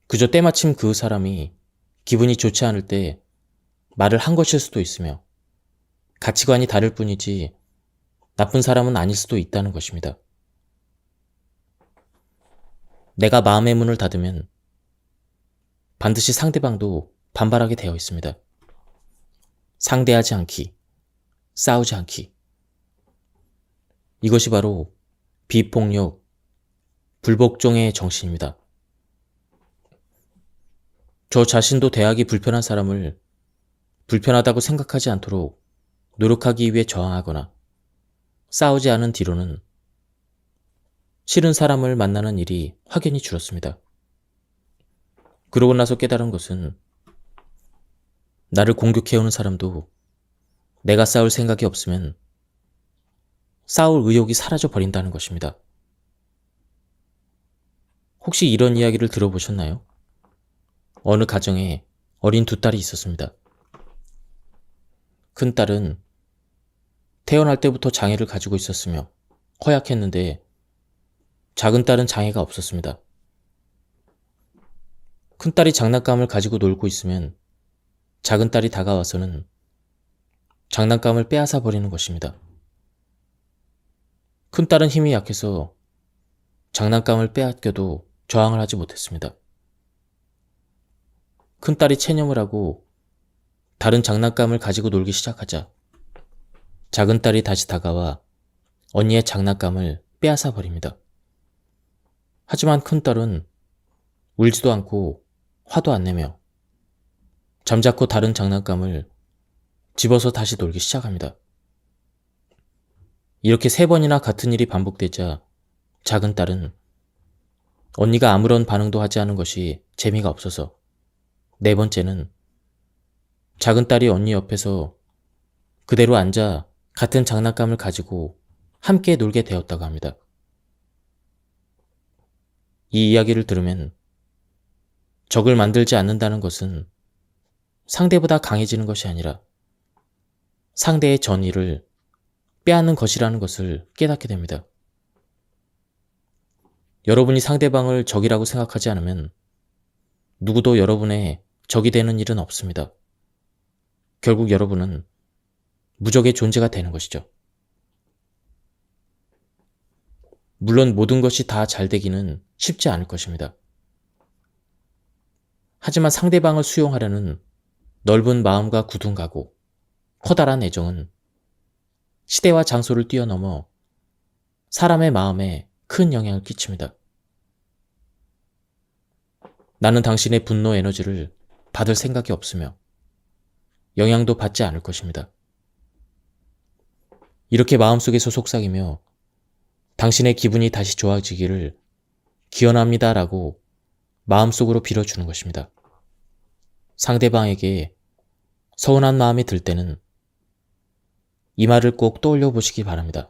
[SPEAKER 1] 그저 때마침 그 사람이 기분이 좋지 않을 때 말을 한 것일 수도 있으며 가치관이 다를 뿐이지 나쁜 사람은 아닐 수도 있다는 것입니다. 내가 마음의 문을 닫으면 반드시 상대방도 반발하게 되어 있습니다. 상대하지 않기, 싸우지 않기. 이것이 바로 비폭력, 불복종의 정신입니다. 저 자신도 대하기 불편한 사람을 불편하다고 생각하지 않도록 노력하기 위해 저항하거나 싸우지 않은 뒤로는 싫은 사람을 만나는 일이 확연히 줄었습니다. 그러고 나서 깨달은 것은 나를 공격해오는 사람도 내가 싸울 생각이 없으면 싸울 의욕이 사라져 버린다는 것입니다. 혹시 이런 이야기를 들어보셨나요? 어느 가정에 어린 두 딸이 있었습니다. 큰 딸은 태어날 때부터 장애를 가지고 있었으며 허약했는데 작은 딸은 장애가 없었습니다. 큰 딸이 장난감을 가지고 놀고 있으면 작은 딸이 다가와서는 장난감을 빼앗아 버리는 것입니다. 큰 딸은 힘이 약해서 장난감을 빼앗겨도 저항을 하지 못했습니다. 큰 딸이 체념을 하고 다른 장난감을 가지고 놀기 시작하자 작은 딸이 다시 다가와 언니의 장난감을 빼앗아 버립니다. 하지만 큰 딸은 울지도 않고 화도 안 내며 잠자코 다른 장난감을 집어서 다시 놀기 시작합니다. 이렇게 3번이나 같은 일이 반복되자 작은 딸은 언니가 아무런 반응도 하지 않은 것이 재미가 없어서 4번째는 작은 딸이 언니 옆에서 그대로 앉아 같은 장난감을 가지고 함께 놀게 되었다고 합니다. 이 이야기를 들으면 적을 만들지 않는다는 것은 상대보다 강해지는 것이 아니라 상대의 전의를 빼앗는 것이라는 것을 깨닫게 됩니다. 여러분이 상대방을 적이라고 생각하지 않으면 누구도 여러분의 적이 되는 일은 없습니다. 결국 여러분은 무적의 존재가 되는 것이죠. 물론 모든 것이 다 잘 되기는 쉽지 않을 것입니다. 하지만 상대방을 수용하려는 넓은 마음과 굳은 각오, 커다란 애정은 시대와 장소를 뛰어넘어 사람의 마음에 큰 영향을 끼칩니다. 나는 당신의 분노 에너지를 받을 생각이 없으며 영향도 받지 않을 것입니다. 이렇게 마음속에서 속삭이며 당신의 기분이 다시 좋아지기를 기원합니다 라고 마음속으로 빌어주는 것입니다. 상대방에게 서운한 마음이 들 때는 이 말을 꼭 떠올려 보시기 바랍니다.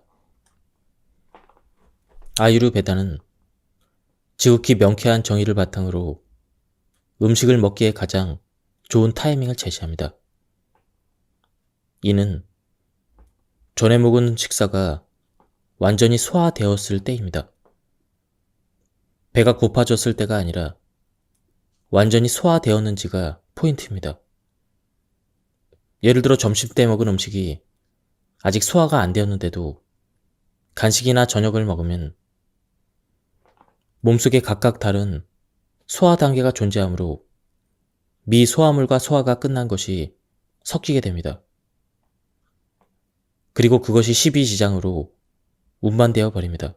[SPEAKER 1] 아유르베다는 지극히 명쾌한 정의를 바탕으로 음식을 먹기에 가장 좋은 타이밍을 제시합니다. 이는 전에 먹은 식사가 완전히 소화되었을 때입니다. 배가 고파졌을 때가 아니라 완전히 소화되었는지가 포인트입니다. 예를 들어 점심때 먹은 음식이 아직 소화가 안 되었는데도 간식이나 저녁을 먹으면 몸속에 각각 다른 소화 단계가 존재하므로 미소화물과 소화가 끝난 것이 섞이게 됩니다. 그리고 그것이 십이지장으로 운반되어 버립니다.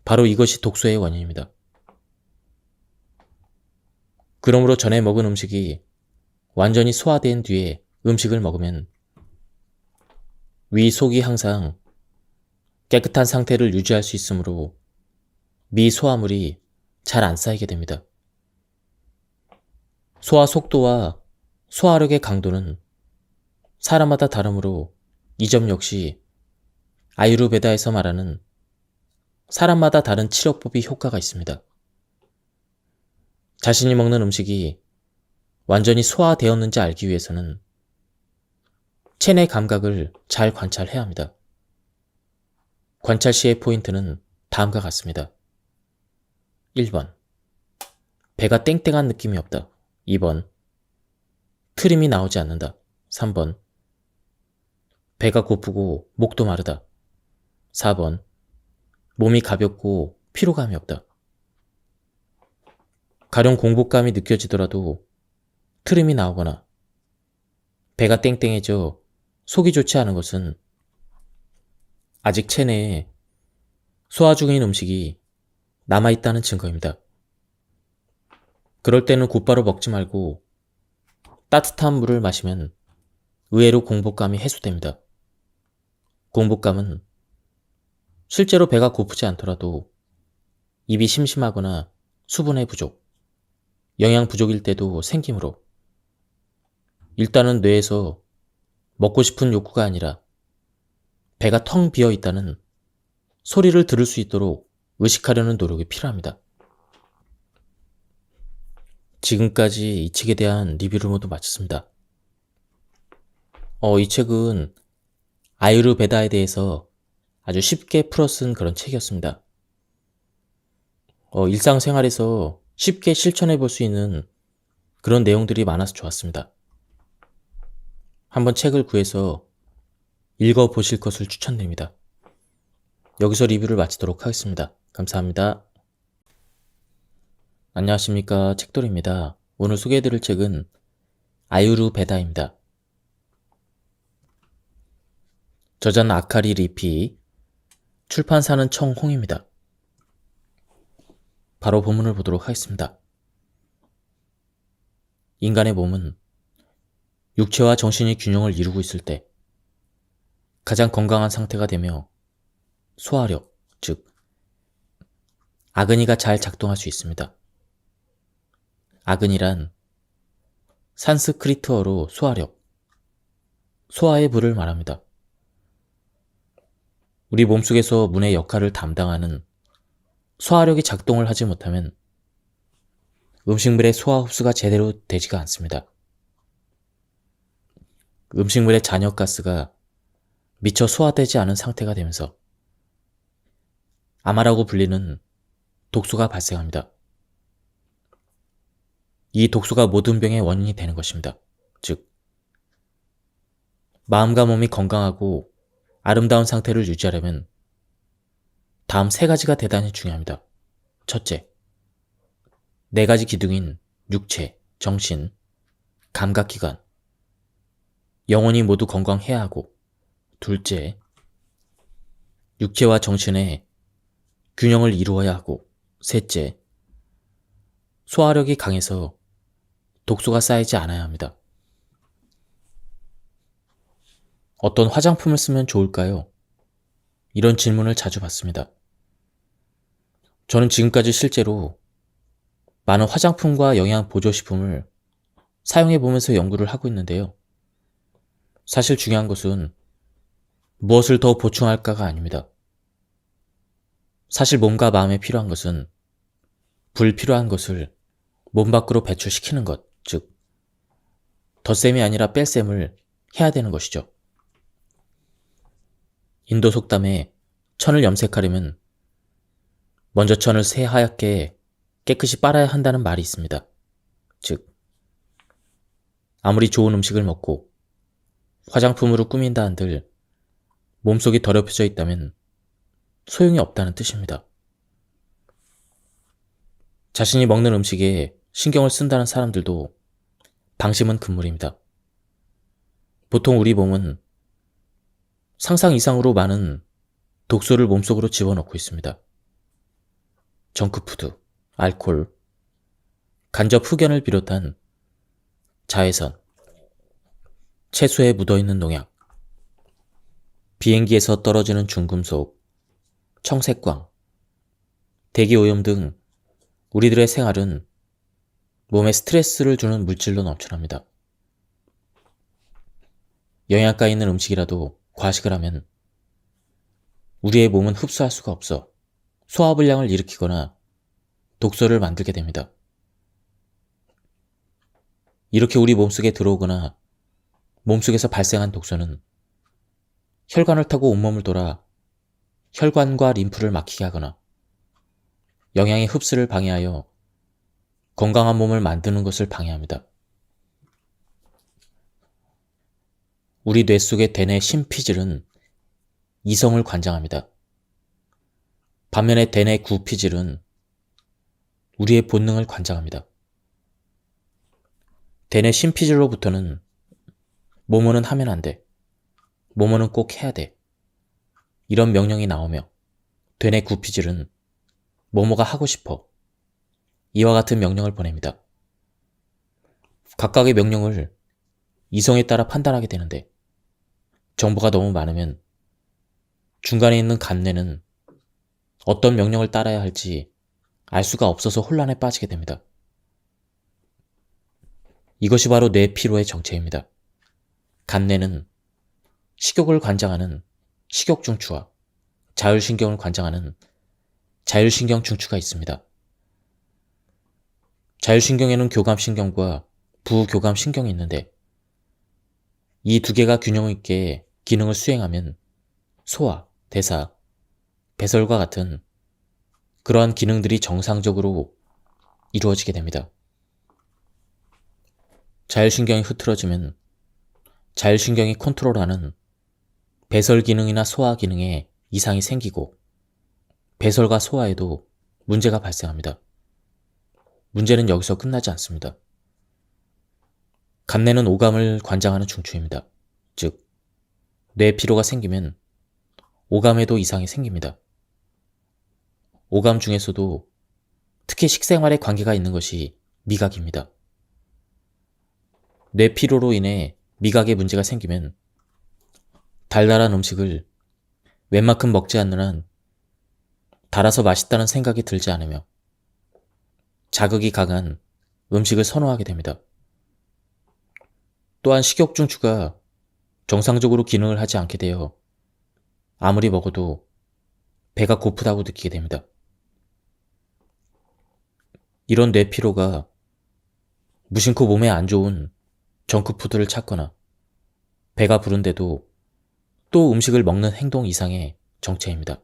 [SPEAKER 1] 바로 이것이 독소의 원인입니다. 그러므로 전에 먹은 음식이 완전히 소화된 뒤에 음식을 먹으면 위, 속이 항상 깨끗한 상태를 유지할 수 있으므로 미소화물이 잘 안 쌓이게 됩니다. 소화 속도와 소화력의 강도는 사람마다 다르므로 이 점 역시 아유르베다에서 말하는 사람마다 다른 치료법이 효과가 있습니다. 자신이 먹는 음식이 완전히 소화되었는지 알기 위해서는 체내 감각을 잘 관찰해야 합니다. 관찰 시의 포인트는 다음과 같습니다. 1번. 배가 땡땡한 느낌이 없다. 2번. 트림이 나오지 않는다. 3번. 배가 고프고 목도 마르다. 4번. 몸이 가볍고 피로감이 없다. 가령 공복감이 느껴지더라도 트림이 나오거나 배가 땡땡해져 속이 좋지 않은 것은 아직 체내에 소화 중인 음식이 남아있다는 증거입니다. 그럴 때는 곧바로 먹지 말고 따뜻한 물을 마시면 의외로 공복감이 해소됩니다. 공복감은 실제로 배가 고프지 않더라도 입이 심심하거나 수분의 부족, 영양 부족일 때도 생기므로 일단은 뇌에서 먹고 싶은 욕구가 아니라 배가 텅 비어 있다는 소리를 들을 수 있도록 의식하려는 노력이 필요합니다. 지금까지 이 책에 대한 리뷰를 모두 마쳤습니다. 이 책은 아유르베다에 대해서 아주 쉽게 풀어쓴 그런 책이었습니다. 일상생활에서 쉽게 실천해 볼 수 있는 그런 내용들이 많아서 좋았습니다. 한번 책을 구해서 읽어보실 것을 추천드립니다. 여기서 리뷰를 마치도록 하겠습니다. 감사합니다. 안녕하십니까, 책돌이입니다. 오늘 소개해드릴 책은 아유르베다입니다. 저자는 아카리 리피, 출판사는 청홍입니다. 바로 본문을 보도록 하겠습니다. 인간의 몸은 육체와 정신이 균형을 이루고 있을 때 가장 건강한 상태가 되며 소화력, 즉 아그니가 잘 작동할 수 있습니다. 아그니란 산스크리트어로 소화력, 소화의 불을 말합니다. 우리 몸속에서 문의 역할을 담당하는 소화력이 작동을 하지 못하면 음식물의 소화 흡수가 제대로 되지가 않습니다. 음식물의 잔여가스가 미처 소화되지 않은 상태가 되면서 아마라고 불리는 독소가 발생합니다. 이 독소가 모든 병의 원인이 되는 것입니다. 즉, 마음과 몸이 건강하고 아름다운 상태를 유지하려면 다음 3가지가 대단히 중요합니다. 첫째, 4가지 기둥인 육체, 정신, 감각기관, 영혼이 모두 건강해야 하고, 둘째, 육체와 정신의 균형을 이루어야 하고, 셋째, 소화력이 강해서 독소가 쌓이지 않아야 합니다. 어떤 화장품을 쓰면 좋을까요? 이런 질문을 자주 받습니다. 저는 지금까지 실제로 많은 화장품과 영양 보조식품을 사용해보면서 연구를 하고 있는데요. 사실 중요한 것은 무엇을 더 보충할까가 아닙니다. 사실 몸과 마음에 필요한 것은 불필요한 것을 몸 밖으로 배출시키는 것, 즉 덧셈이 아니라 뺄셈을 해야 되는 것이죠. 인도 속담에 천을 염색하려면 먼저 천을 새하얗게 깨끗이 빨아야 한다는 말이 있습니다. 즉, 아무리 좋은 음식을 먹고 화장품으로 꾸민다 한들 몸속이 더럽혀져 있다면 소용이 없다는 뜻입니다. 자신이 먹는 음식에 신경을 쓴다는 사람들도 방심은 금물입니다. 보통 우리 몸은 상상 이상으로 많은 독소를 몸속으로 집어넣고 있습니다. 정크푸드, 알코올, 간접 흡연을 비롯한 자외선, 채소에 묻어있는 농약, 비행기에서 떨어지는 중금속, 청색광, 대기오염 등 우리들의 생활은 몸에 스트레스를 주는 물질로 넘쳐납니다. 영양가 있는 음식이라도 과식을 하면 우리의 몸은 흡수할 수가 없어 소화불량을 일으키거나 독소를 만들게 됩니다. 이렇게 우리 몸속에 들어오거나 몸속에서 발생한 독소는 혈관을 타고 온몸을 돌아 혈관과 림프를 막히게 하거나 영양의 흡수를 방해하여 건강한 몸을 만드는 것을 방해합니다. 우리 뇌 속의 대뇌 심피질은 이성을 관장합니다. 반면에 대뇌 구피질은 우리의 본능을 관장합니다. 대뇌 심피질로부터는 뭐뭐는 하면 안 돼, 뭐뭐는 꼭 해야 돼, 이런 명령이 나오며 대뇌 구피질은 뭐뭐가 하고 싶어, 이와 같은 명령을 보냅니다. 각각의 명령을 이성에 따라 판단하게 되는데 정보가 너무 많으면 중간에 있는 간뇌는 어떤 명령을 따라야 할지 알 수가 없어서 혼란에 빠지게 됩니다. 이것이 바로 뇌 피로의 정체입니다. 간뇌는 식욕을 관장하는 식욕중추와 자율신경을 관장하는 자율신경중추가 있습니다. 자율신경에는 교감신경과 부교감신경이 있는데 이 두 개가 균형 있게 기능을 수행하면 소화, 대사, 배설과 같은 그러한 기능들이 정상적으로 이루어지게 됩니다. 자율신경이 흐트러지면 자율신경이 컨트롤하는 배설 기능이나 소화 기능에 이상이 생기고 배설과 소화에도 문제가 발생합니다. 문제는 여기서 끝나지 않습니다. 간뇌는 오감을 관장하는 중추입니다. 즉, 뇌 피로가 생기면 오감에도 이상이 생깁니다. 오감 중에서도 특히 식생활에 관계가 있는 것이 미각입니다. 뇌 피로로 인해 미각에 문제가 생기면 달달한 음식을 웬만큼 먹지 않는 한 달아서 맛있다는 생각이 들지 않으며 자극이 강한 음식을 선호하게 됩니다. 또한 식욕중추가 정상적으로 기능을 하지 않게 되어 아무리 먹어도 배가 고프다고 느끼게 됩니다. 이런 뇌피로가 무심코 몸에 안 좋은 정크푸드를 찾거나 배가 부른데도 또 음식을 먹는 행동 이상의 정체입니다.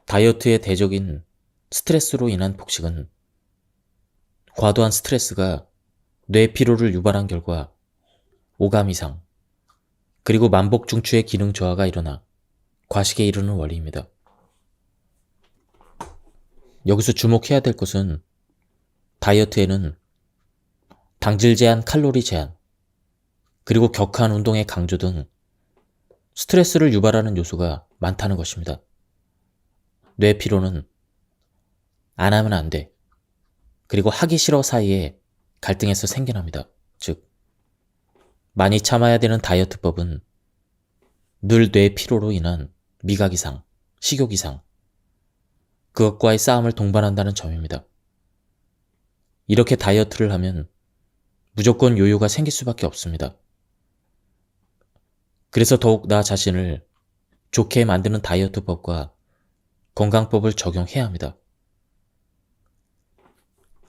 [SPEAKER 1] 다이어트의 대적인 스트레스로 인한 폭식은 과도한 스트레스가 뇌 피로를 유발한 결과 오감 이상, 그리고 만복 중추의 기능 저하가 일어나 과식에 이르는 원리입니다. 여기서 주목해야 될 것은 다이어트에는 당질 제한, 칼로리 제한, 그리고 격한 운동의 강조 등 스트레스를 유발하는 요소가 많다는 것입니다. 뇌 피로는 안 하면 안 돼, 그리고 하기 싫어 사이에 갈등에서 생겨납니다. 즉, 많이 참아야 되는 다이어트법은 늘 뇌 피로로 인한 미각 이상, 식욕 이상, 그것과의 싸움을 동반한다는 점입니다. 이렇게 다이어트를 하면 무조건 요요가 생길 수밖에 없습니다. 그래서 더욱 나 자신을 좋게 만드는 다이어트법과 건강법을 적용해야 합니다.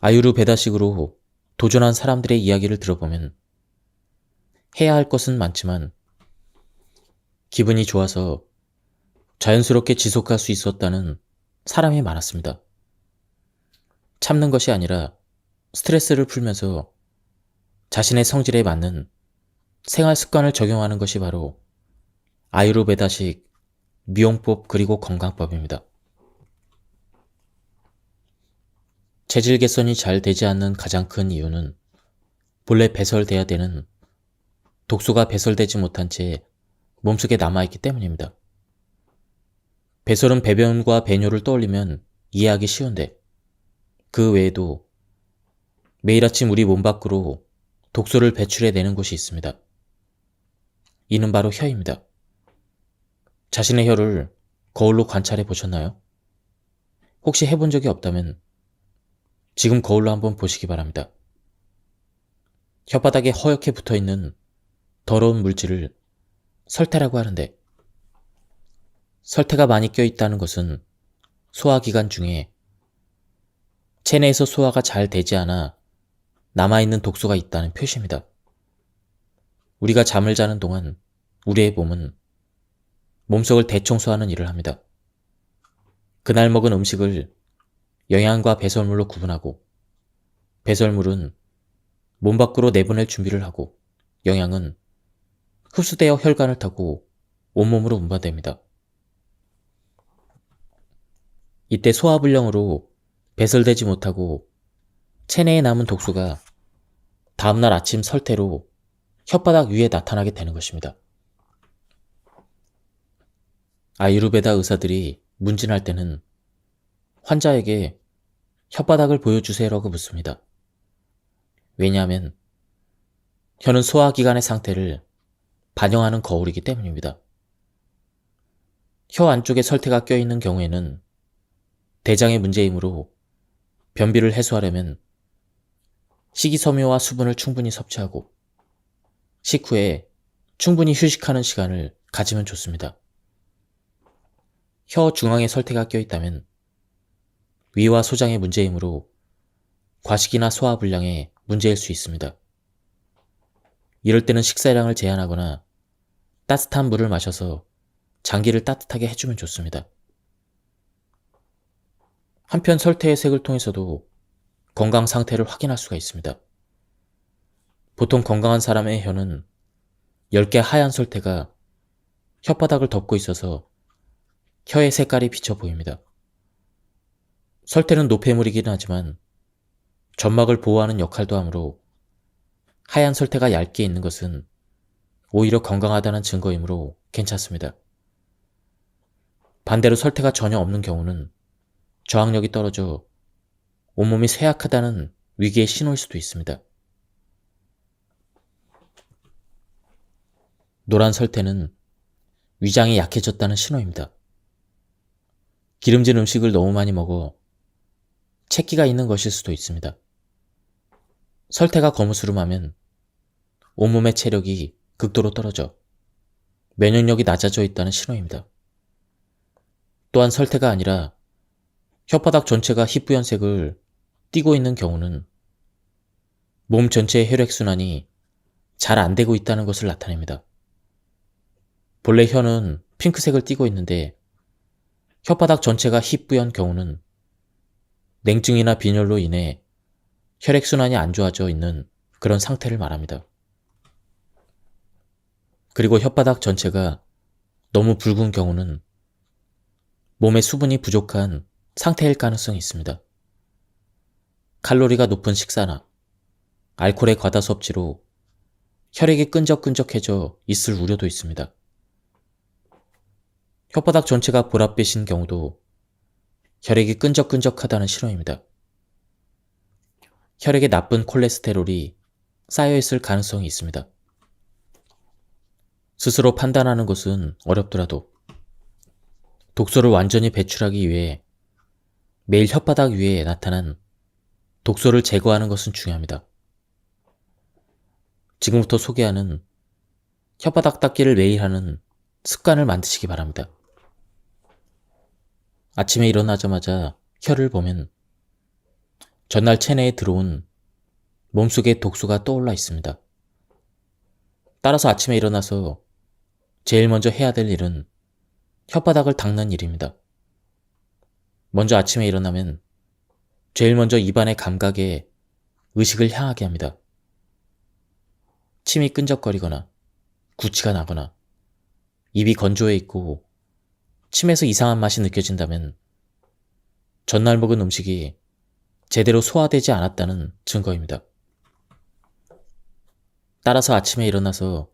[SPEAKER 1] 아유르베다식으로 도전한 사람들의 이야기를 들어보면 해야 할 것은 많지만 기분이 좋아서 자연스럽게 지속할 수 있었다는 사람이 많았습니다. 참는 것이 아니라 스트레스를 풀면서 자신의 성질에 맞는 생활 습관을 적용하는 것이 바로 아유르베다식 미용법 그리고 건강법입니다. 체질 개선이 잘 되지 않는 가장 큰 이유는 본래 배설돼야 되는 독소가 배설되지 못한 채 몸속에 남아있기 때문입니다. 배설은 배변과 배뇨를 떠올리면 이해하기 쉬운데 그 외에도 매일 아침 우리 몸 밖으로 독소를 배출해내는 곳이 있습니다. 이는 바로 혀입니다. 자신의 혀를 거울로 관찰해 보셨나요? 혹시 해본 적이 없다면 지금 거울로 한번 보시기 바랍니다. 혓바닥에 허옇게 붙어있는 더러운 물질을 설태라고 하는데, 설태가 많이 껴있다는 것은 소화기관 중에 체내에서 소화가 잘 되지 않아 남아있는 독소가 있다는 표시입니다. 우리가 잠을 자는 동안 우리의 몸은 몸속을 대청소하는 일을 합니다. 그날 먹은 음식을 영양과 배설물로 구분하고, 배설물은 몸 밖으로 내보낼 준비를 하고, 영양은 흡수되어 혈관을 타고 온몸으로 운반됩니다. 이때 소화불량으로 배설되지 못하고 체내에 남은 독소가 다음날 아침 설태로 혓바닥 위에 나타나게 되는 것입니다. 아유르베다 의사들이 문진할 때는 환자에게 혓바닥을 보여주세요라고 묻습니다. 왜냐하면 혀는 소화기관의 상태를 반영하는 거울이기 때문입니다. 혀 안쪽에 설태가 껴있는 경우에는 대장의 문제이므로 변비를 해소하려면 식이섬유와 수분을 충분히 섭취하고 식후에 충분히 휴식하는 시간을 가지면 좋습니다. 혀 중앙에 설태가 껴있다면 위와 소장의 문제이므로 과식이나 소화불량의 문제일 수 있습니다. 이럴 때는 식사량을 제한하거나 따뜻한 물을 마셔서 장기를 따뜻하게 해주면 좋습니다. 한편 설태의 색을 통해서도 건강 상태를 확인할 수가 있습니다. 보통 건강한 사람의 혀는 10개 하얀 설태가 혓바닥을 덮고 있어서 혀의 색깔이 비쳐 보입니다. 설태는 노폐물이긴 하지만 점막을 보호하는 역할도 하므로 하얀 설태가 얇게 있는 것은 오히려 건강하다는 증거이므로 괜찮습니다. 반대로 설태가 전혀 없는 경우는 저항력이 떨어져 온몸이 쇠약하다는 위기의 신호일 수도 있습니다. 노란 설태는 위장이 약해졌다는 신호입니다. 기름진 음식을 너무 많이 먹어 채기가 있는 것일 수도 있습니다. 설태가 거무스름하면 온몸의 체력이 극도로 떨어져 면역력이 낮아져 있다는 신호입니다. 또한 설태가 아니라 혓바닥 전체가 희뿌연색을 띠고 있는 경우는 몸 전체의 혈액순환이 잘 안 되고 있다는 것을 나타냅니다. 본래 혀는 핑크색을 띠고 있는데 혓바닥 전체가 희뿌연 경우는 냉증이나 빈혈로 인해 혈액순환이 안 좋아져 있는 그런 상태를 말합니다. 그리고 혓바닥 전체가 너무 붉은 경우는 몸에 수분이 부족한 상태일 가능성이 있습니다. 칼로리가 높은 식사나 알코올의 과다 섭취로 혈액이 끈적끈적해져 있을 우려도 있습니다. 혓바닥 전체가 보랏빛인 경우도 혈액이 끈적끈적하다는 신호입니다. 혈액에 나쁜 콜레스테롤이 쌓여있을 가능성이 있습니다. 스스로 판단하는 것은 어렵더라도 독소를 완전히 배출하기 위해 매일 혓바닥 위에 나타난 독소를 제거하는 것은 중요합니다. 지금부터 소개하는 혓바닥 닦기를 매일 하는 습관을 만드시기 바랍니다. 아침에 일어나자마자 혀를 보면 전날 체내에 들어온 몸속의 독소가 떠올라 있습니다. 따라서 아침에 일어나서 제일 먼저 해야 될 일은 혓바닥을 닦는 일입니다. 먼저 아침에 일어나면 제일 먼저 입안의 감각에 의식을 향하게 합니다. 침이 끈적거리거나 구취가 나거나 입이 건조해 있고 침에서 이상한 맛이 느껴진다면 전날 먹은 음식이 제대로 소화되지 않았다는 증거입니다. 따라서 아침에 일어나서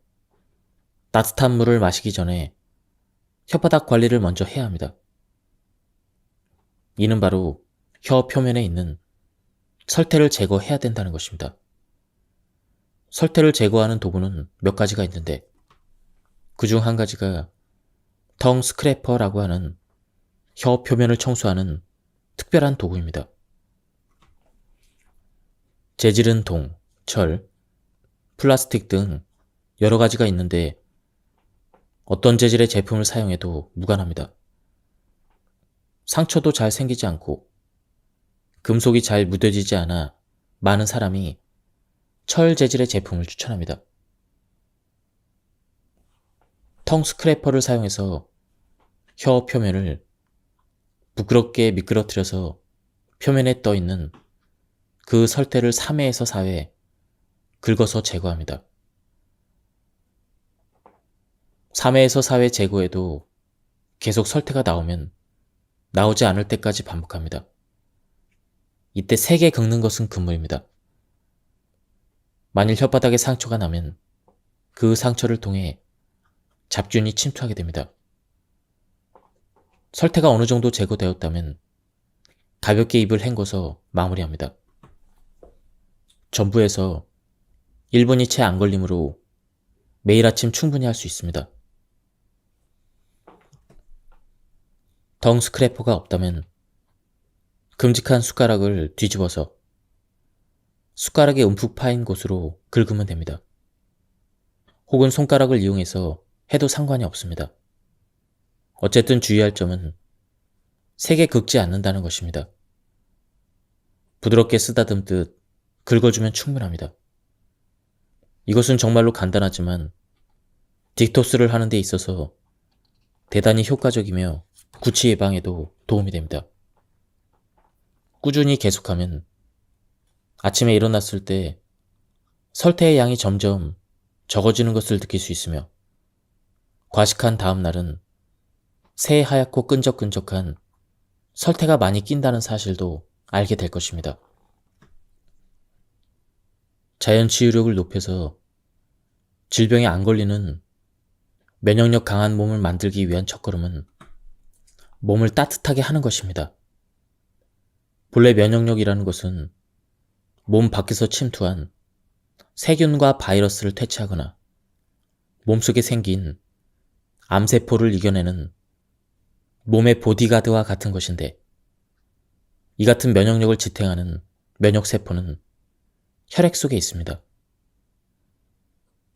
[SPEAKER 1] 따뜻한 물을 마시기 전에 혓바닥 관리를 먼저 해야 합니다. 이는 바로 혀 표면에 있는 설태를 제거해야 된다는 것입니다. 설태를 제거하는 도구는 몇 가지가 있는데 그중 한 가지가 텅 스크래퍼라고 하는 혀 표면을 청소하는 특별한 도구입니다. 재질은 동, 철, 플라스틱 등 여러 가지가 있는데 어떤 재질의 제품을 사용해도 무관합니다. 상처도 잘 생기지 않고 금속이 잘 무뎌지지 않아 많은 사람이 철 재질의 제품을 추천합니다. 텅 스크래퍼를 사용해서 혀 표면을 부끄럽게 미끄러뜨려서 표면에 떠 있는 그 설태를 3회에서 4회 긁어서 제거합니다. 3회에서 4회 제거해도 계속 설태가 나오면 나오지 않을 때까지 반복합니다. 이때 3개 긁는 것은 금물입니다. 만일 혓바닥에 상처가 나면 그 상처를 통해 잡균이 침투하게 됩니다. 설태가 어느 정도 제거되었다면 가볍게 입을 헹궈서 마무리합니다. 전부에서 1분이 채 안 걸리므로 매일 아침 충분히 할 수 있습니다. 텅 스크래퍼가 없다면 큼직한 숟가락을 뒤집어서 숟가락에 움푹 파인 곳으로 긁으면 됩니다. 혹은 손가락을 이용해서 해도 상관이 없습니다. 어쨌든 주의할 점은 세게 긁지 않는다는 것입니다. 부드럽게 쓰다듬듯 긁어주면 충분합니다. 이것은 정말로 간단하지만 딕토스를 하는 데 있어서 대단히 효과적이며 구취 예방에도 도움이 됩니다. 꾸준히 계속하면 아침에 일어났을 때 설태의 양이 점점 적어지는 것을 느낄 수 있으며 과식한 다음 날은 새하얗고 끈적끈적한 설태가 많이 낀다는 사실도 알게 될 것입니다. 자연 치유력을 높여서 질병에 안 걸리는 면역력 강한 몸을 만들기 위한 첫걸음은 몸을 따뜻하게 하는 것입니다. 본래 면역력이라는 것은 몸 밖에서 침투한 세균과 바이러스를 퇴치하거나 몸속에 생긴 암세포를 이겨내는 몸의 보디가드와 같은 것인데 이 같은 면역력을 지탱하는 면역세포는 혈액 속에 있습니다.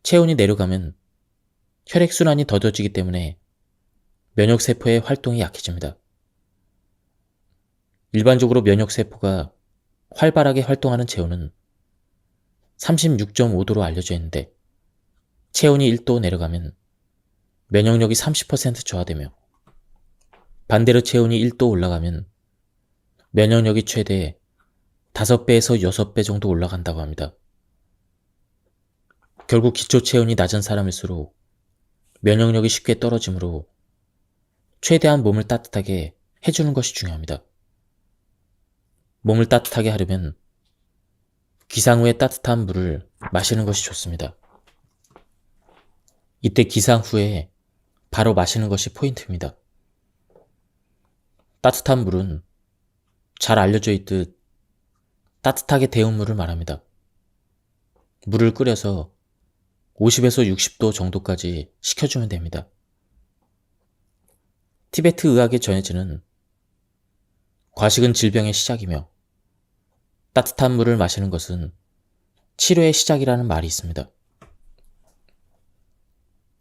[SPEAKER 1] 체온이 내려가면 혈액순환이 더뎌지기 때문에 면역세포의 활동이 약해집니다. 일반적으로 면역세포가 활발하게 활동하는 체온은 36.5도로 알려져 있는데 체온이 1도 내려가면 면역력이 30% 저하되며 반대로 체온이 1도 올라가면 면역력이 최대 5배에서 6배 정도 올라간다고 합니다. 결국 기초 체온이 낮은 사람일수록 면역력이 쉽게 떨어지므로 최대한 몸을 따뜻하게 해주는 것이 중요합니다. 몸을 따뜻하게 하려면 기상 후에 따뜻한 물을 마시는 것이 좋습니다. 이때 기상 후에 바로 마시는 것이 포인트입니다. 따뜻한 물은 잘 알려져 있듯 따뜻하게 데운 물을 말합니다. 물을 끓여서 50에서 60도 정도까지 식혀주면 됩니다. 티베트 의학에 전해지는 과식은 질병의 시작이며 따뜻한 물을 마시는 것은 치료의 시작이라는 말이 있습니다.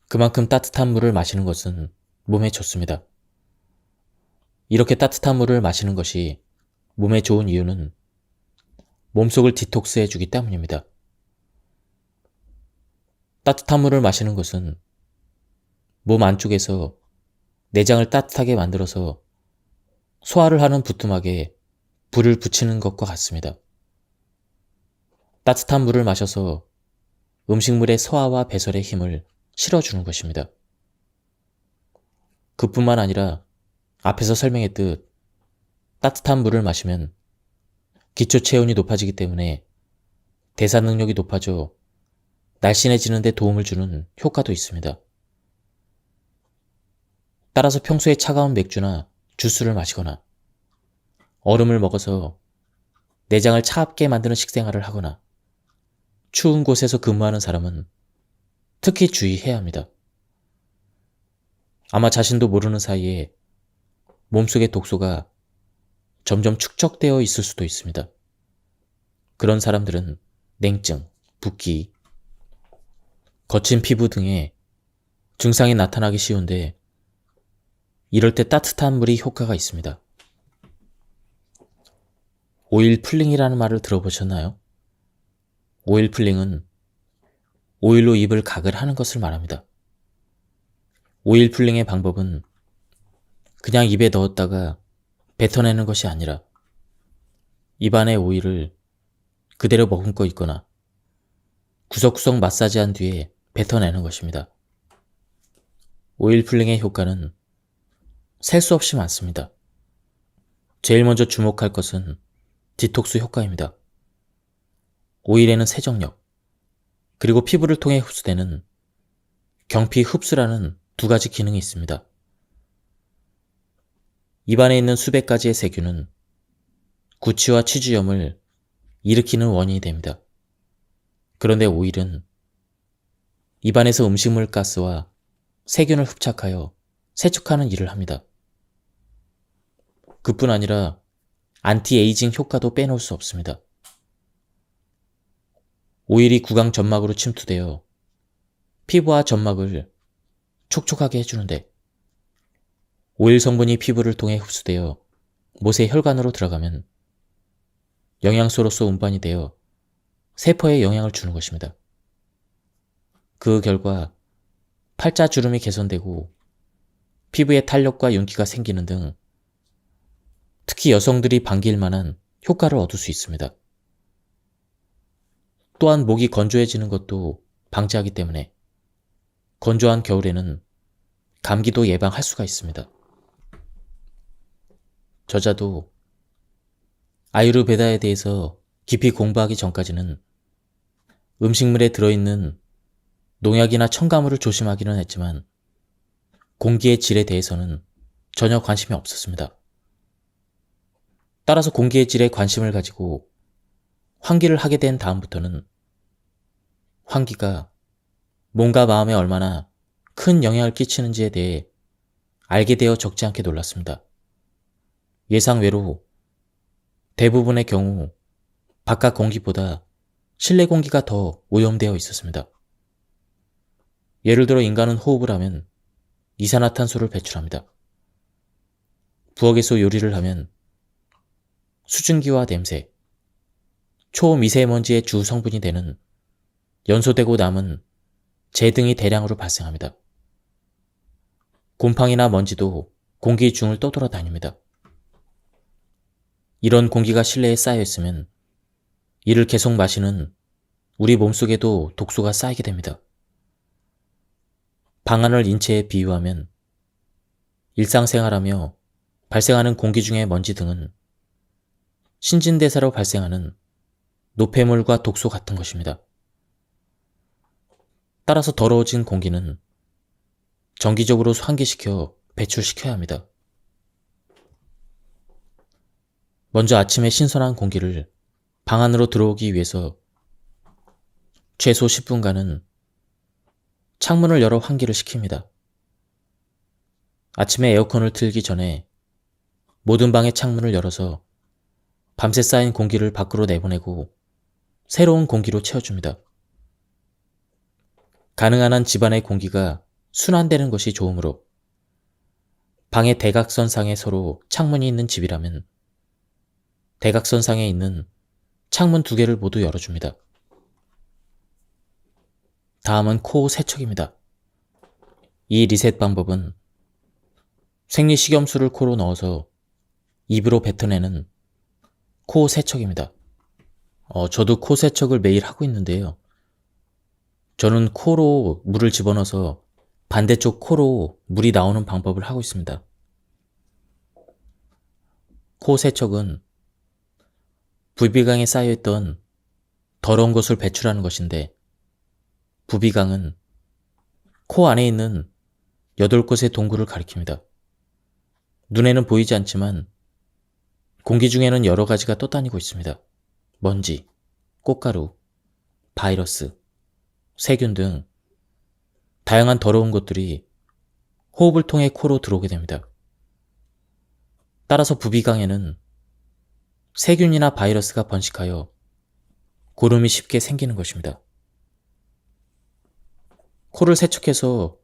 [SPEAKER 1] 그만큼 따뜻한 물을 마시는 것은 몸에 좋습니다. 이렇게 따뜻한 물을 마시는 것이 몸에 좋은 이유는 몸속을 디톡스해 주기 때문입니다. 따뜻한 물을 마시는 것은 몸 안쪽에서 내장을 따뜻하게 만들어서 소화를 하는 부뚜막에 불을 붙이는 것과 같습니다. 따뜻한 물을 마셔서 음식물의 소화와 배설의 힘을 실어주는 것입니다. 그뿐만 아니라 앞에서 설명했듯 따뜻한 물을 마시면 기초 체온이 높아지기 때문에 대사 능력이 높아져 날씬해지는 데 도움을 주는 효과도 있습니다. 따라서 평소에 차가운 맥주나 주스를 마시거나 얼음을 먹어서 내장을 차갑게 만드는 식생활을 하거나 추운 곳에서 근무하는 사람은 특히 주의해야 합니다. 아마 자신도 모르는 사이에 몸속의 독소가 점점 축적되어 있을 수도 있습니다. 그런 사람들은 냉증, 붓기, 거친 피부 등의 증상이 나타나기 쉬운데 이럴 때 따뜻한 물이 효과가 있습니다. 오일 풀링이라는 말을 들어보셨나요? 오일 풀링은 오일로 입을 각을 하는 것을 말합니다. 오일 풀링의 방법은 그냥 입에 넣었다가 뱉어내는 것이 아니라 입안의 오일을 그대로 머금고 있거나 구석구석 마사지한 뒤에 뱉어내는 것입니다. 오일 풀링의 효과는 셀 수 없이 많습니다. 제일 먼저 주목할 것은 디톡스 효과입니다. 오일에는 세정력, 그리고 피부를 통해 흡수되는 경피 흡수라는 두 가지 기능이 있습니다. 입안에 있는 수백 가지의 세균은 구취와 치주염을 일으키는 원인이 됩니다. 그런데 오일은 입안에서 음식물 가스와 세균을 흡착하여 세척하는 일을 합니다. 그뿐 아니라 안티에이징 효과도 빼놓을 수 없습니다. 오일이 구강 점막으로 침투되어 피부와 점막을 촉촉하게 해주는데 오일 성분이 피부를 통해 흡수되어 못의 혈관으로 들어가면 영양소로서 운반이 되어 세포에 영향을 주는 것입니다. 그 결과 팔자주름이 개선되고 피부에 탄력과 윤기가 생기는 등 특히 여성들이 반길 만한 효과를 얻을 수 있습니다. 또한 목이 건조해지는 것도 방지하기 때문에 건조한 겨울에는 감기도 예방할 수가 있습니다. 저자도 아유르베다에 대해서 깊이 공부하기 전까지는 음식물에 들어있는 농약이나 첨가물을 조심하기는 했지만 공기의 질에 대해서는 전혀 관심이 없었습니다. 따라서 공기의 질에 관심을 가지고 환기를 하게 된 다음부터는 환기가 몸과 마음에 얼마나 큰 영향을 끼치는지에 대해 알게 되어 적지 않게 놀랐습니다. 예상외로 대부분의 경우 바깥 공기보다 실내 공기가 더 오염되어 있었습니다. 예를 들어 인간은 호흡을 하면 이산화탄소를 배출합니다. 부엌에서 요리를 하면 수증기와 냄새, 초미세먼지의 주 성분이 되는 연소되고 남은 재 등이 대량으로 발생합니다. 곰팡이나 먼지도 공기 중을 떠돌아다닙니다. 이런 공기가 실내에 쌓여 있으면 이를 계속 마시는 우리 몸속에도 독소가 쌓이게 됩니다. 방안을 인체에 비유하면 일상생활하며 발생하는 공기 중의 먼지 등은 신진대사로 발생하는 노폐물과 독소 같은 것입니다. 따라서 더러워진 공기는 정기적으로 환기시켜 배출시켜야 합니다. 먼저 아침에 신선한 공기를 방 안으로 들어오기 위해서 최소 10분간은 창문을 열어 환기를 시킵니다. 아침에 에어컨을 틀기 전에 모든 방의 창문을 열어서 밤새 쌓인 공기를 밖으로 내보내고 새로운 공기로 채워줍니다. 가능한 한 집안의 공기가 순환되는 것이 좋으므로 방의 대각선상에 서로 창문이 있는 집이라면 대각선상에 있는 창문 2개를 모두 열어줍니다. 다음은 코 세척입니다. 이 리셋 방법은 생리식염수를 코로 넣어서 입으로 뱉어내는 코 세척입니다. 저도 코 세척을 매일 하고 있는데요. 저는 코로 물을 집어넣어서 반대쪽 코로 물이 나오는 방법을 하고 있습니다. 코 세척은 부비강에 쌓여있던 더러운 것을 배출하는 것인데 부비강은 코 안에 있는 8곳의 동굴을 가리킵니다. 눈에는 보이지 않지만 공기 중에는 여러 가지가 떠다니고 있습니다. 먼지, 꽃가루, 바이러스, 세균 등 다양한 더러운 것들이 호흡을 통해 코로 들어오게 됩니다. 따라서 부비강에는 세균이나 바이러스가 번식하여 고름이 쉽게 생기는 것입니다. 코를 세척해서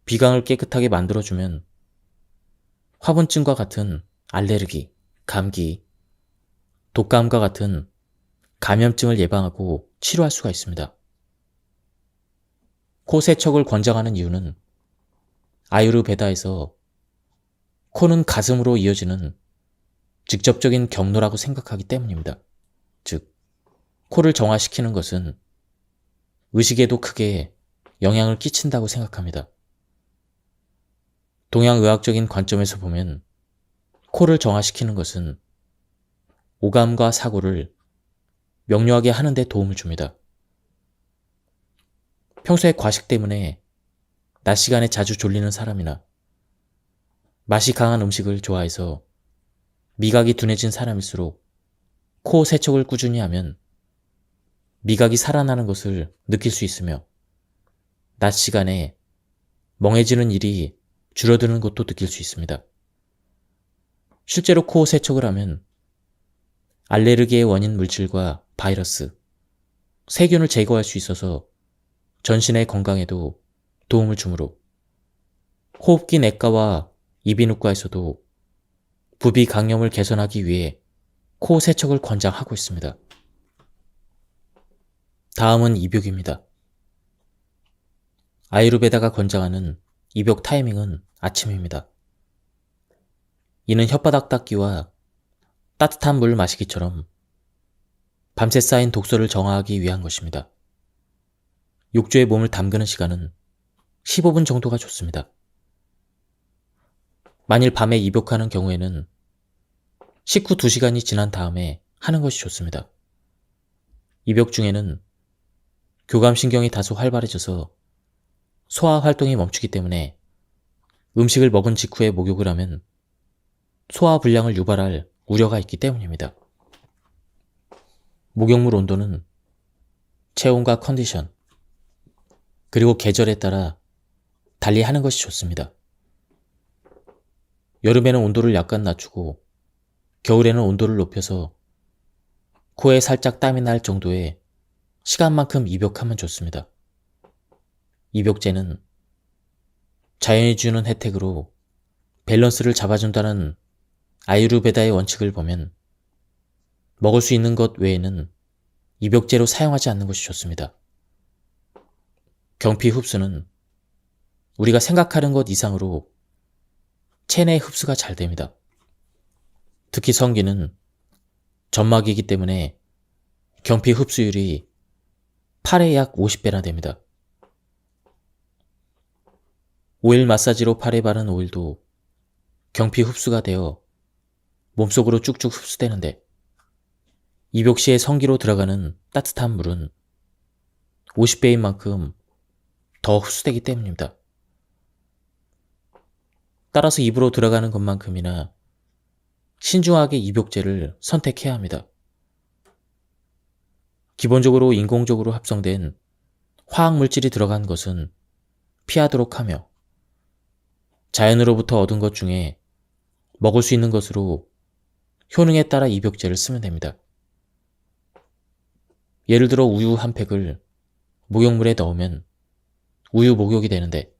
[SPEAKER 1] 비강을 깨끗하게 만들어주면 화분증과 같은 알레르기, 감기, 독감과 같은 감염증을 예방하고 치료할 수가 있습니다. 코 세척을 권장하는 이유는 아유르베다에서 코는 가슴으로 이어지는 직접적인 경로라고 생각하기 때문입니다. 즉, 코를 정화시키는 것은 의식에도 크게 영향을 끼친다고 생각합니다. 동양의학적인 관점에서 보면 코를 정화시키는 것은 오감과 사고를 명료하게 하는 데 도움을 줍니다. 평소에 과식 때문에 낮 시간에 자주 졸리는 사람이나 맛이 강한 음식을 좋아해서 미각이 둔해진 사람일수록 코 세척을 꾸준히 하면 미각이 살아나는 것을 느낄 수 있으며 낮 시간에 멍해지는 일이 줄어드는 것도 느낄 수 있습니다. 실제로 코 세척을 하면 알레르기의 원인 물질과 바이러스, 세균을 제거할 수 있어서 전신의 건강에도 도움을 주므로 호흡기 내과와 이비인후과에서도 부비 강염을 개선하기 위해 코 세척을 권장하고 있습니다. 다음은 입욕입니다. 아유르베다가 권장하는 입욕 타이밍은 아침입니다. 이는 혓바닥 닦기와 따뜻한 물 마시기처럼 밤새 쌓인 독소를 정화하기 위한 것입니다. 욕조에 몸을 담그는 시간은 15분 정도가 좋습니다. 만일 밤에 입욕하는 경우에는 식후 2시간이 지난 다음에 하는 것이 좋습니다. 입욕 중에는 교감신경이 다소 활발해져서 소화 활동이 멈추기 때문에 음식을 먹은 직후에 목욕을 하면 소화 불량을 유발할 우려가 있기 때문입니다. 목욕물 온도는 체온과 컨디션, 그리고 계절에 따라 달리 하는 것이 좋습니다. 여름에는 온도를 약간 낮추고 겨울에는 온도를 높여서 코에 살짝 땀이 날 정도의 시간만큼 입욕하면 좋습니다. 입욕제는 자연이 주는 혜택으로 밸런스를 잡아준다는 아유르베다의 원칙을 보면 먹을 수 있는 것 외에는 입욕제로 사용하지 않는 것이 좋습니다. 경피 흡수는 우리가 생각하는 것 이상으로 체내 흡수가 잘 됩니다. 특히 성기는 점막이기 때문에 경피 흡수율이 8의 약 50배나 됩니다. 오일 마사지로 팔에 바른 오일도 경피 흡수가 되어 몸속으로 쭉쭉 흡수되는데 입욕 시에 성기로 들어가는 따뜻한 물은 50배인 만큼 더 흡수되기 때문입니다. 따라서 입으로 들어가는 것만큼이나 신중하게 입욕제를 선택해야 합니다. 기본적으로 인공적으로 합성된 화학물질이 들어간 것은 피하도록 하며 자연으로부터 얻은 것 중에 먹을 수 있는 것으로 효능에 따라 입욕제를 쓰면 됩니다. 예를 들어 우유 한 팩을 목욕물에 넣으면 우유 목욕이 되는데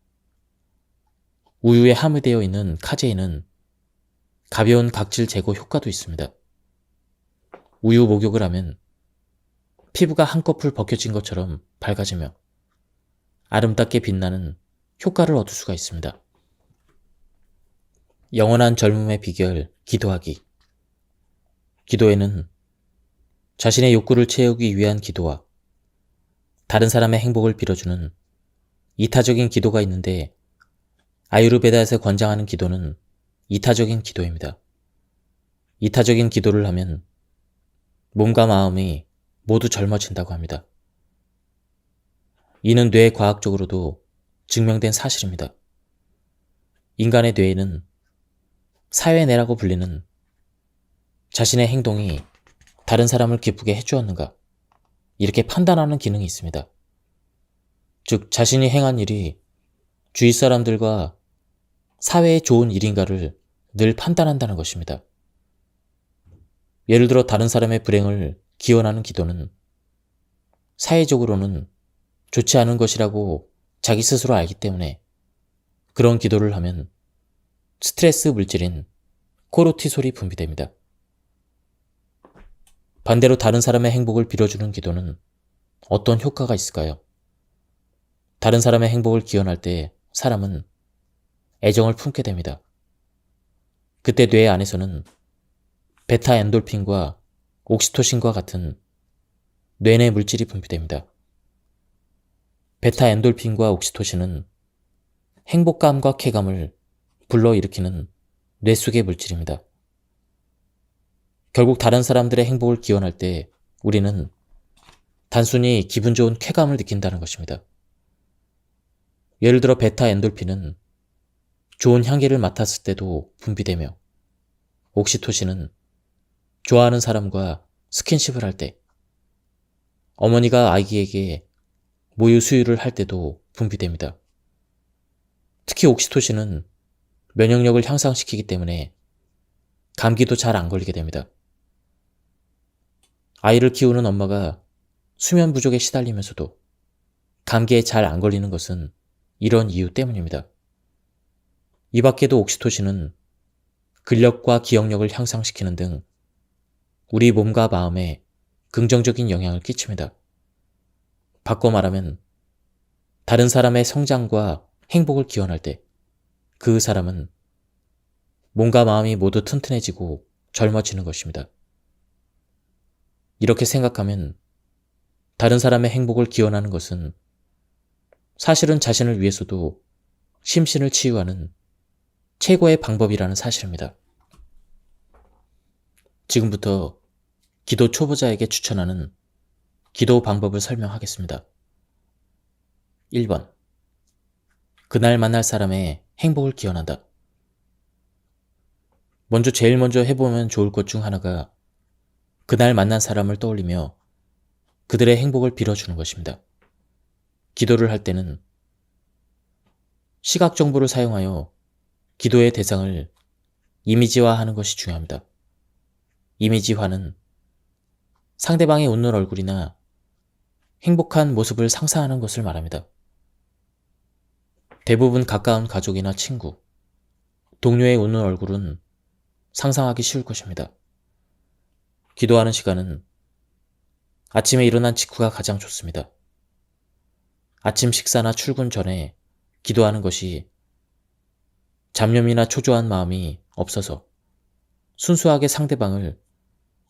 [SPEAKER 1] 우유에 함유되어 있는 카제인은 가벼운 각질 제거 효과도 있습니다. 우유 목욕을 하면 피부가 한꺼풀 벗겨진 것처럼 밝아지며 아름답게 빛나는 효과를 얻을 수가 있습니다. 영원한 젊음의 비결, 기도하기. 기도에는 자신의 욕구를 채우기 위한 기도와 다른 사람의 행복을 빌어주는 이타적인 기도가 있는데 아유르베다에서 권장하는 기도는 이타적인 기도입니다. 이타적인 기도를 하면 몸과 마음이 모두 젊어진다고 합니다. 이는 뇌 과학적으로도 증명된 사실입니다. 인간의 뇌에는 사회뇌라고 불리는 자신의 행동이 다른 사람을 기쁘게 해주었는가 이렇게 판단하는 기능이 있습니다. 즉 자신이 행한 일이 주위 사람들과 사회에 좋은 일인가를 늘 판단한다는 것입니다. 예를 들어 다른 사람의 불행을 기원하는 기도는 사회적으로는 좋지 않은 것이라고 자기 스스로 알기 때문에 그런 기도를 하면 스트레스 물질인 코르티솔이 분비됩니다. 반대로 다른 사람의 행복을 빌어주는 기도는 어떤 효과가 있을까요? 다른 사람의 행복을 기원할 때 사람은 애정을 품게 됩니다. 그때 뇌 안에서는 베타 엔돌핀과 옥시토신과 같은 뇌내 물질이 분비됩니다. 베타 엔돌핀과 옥시토신은 행복감과 쾌감을 불러일으키는 뇌 속의 물질입니다. 결국 다른 사람들의 행복을 기원할 때 우리는 단순히 기분 좋은 쾌감을 느낀다는 것입니다. 예를 들어 베타 엔돌핀은 좋은 향기를 맡았을 때도 분비되며 옥시토신은 좋아하는 사람과 스킨십을 할 때, 어머니가 아기에게 모유 수유를 할 때도 분비됩니다. 특히 옥시토신은 면역력을 향상시키기 때문에 감기도 잘 안 걸리게 됩니다. 아이를 키우는 엄마가 수면 부족에 시달리면서도 감기에 잘 안 걸리는 것은 이런 이유 때문입니다. 이 밖에도 옥시토신은 근력과 기억력을 향상시키는 등 우리 몸과 마음에 긍정적인 영향을 끼칩니다. 바꿔 말하면 다른 사람의 성장과 행복을 기원할 때 그 사람은 몸과 마음이 모두 튼튼해지고 젊어지는 것입니다. 이렇게 생각하면 다른 사람의 행복을 기원하는 것은 사실은 자신을 위해서도 심신을 치유하는 최고의 방법이라는 사실입니다. 지금부터 기도 초보자에게 추천하는 기도 방법을 설명하겠습니다. 1번. 그날 만날 사람의 행복을 기원한다. 제일 먼저 해보면 좋을 것 중 하나가 그날 만난 사람을 떠올리며 그들의 행복을 빌어주는 것입니다. 기도를 할 때는 시각 정보를 사용하여 기도의 대상을 이미지화하는 것이 중요합니다. 이미지화는 상대방이 웃는 얼굴이나 행복한 모습을 상상하는 것을 말합니다. 대부분 가까운 가족이나 친구, 동료의 웃는 얼굴은 상상하기 쉬울 것입니다. 기도하는 시간은 아침에 일어난 직후가 가장 좋습니다. 아침 식사나 출근 전에 기도하는 것이 잡념이나 초조한 마음이 없어서 순수하게 상대방을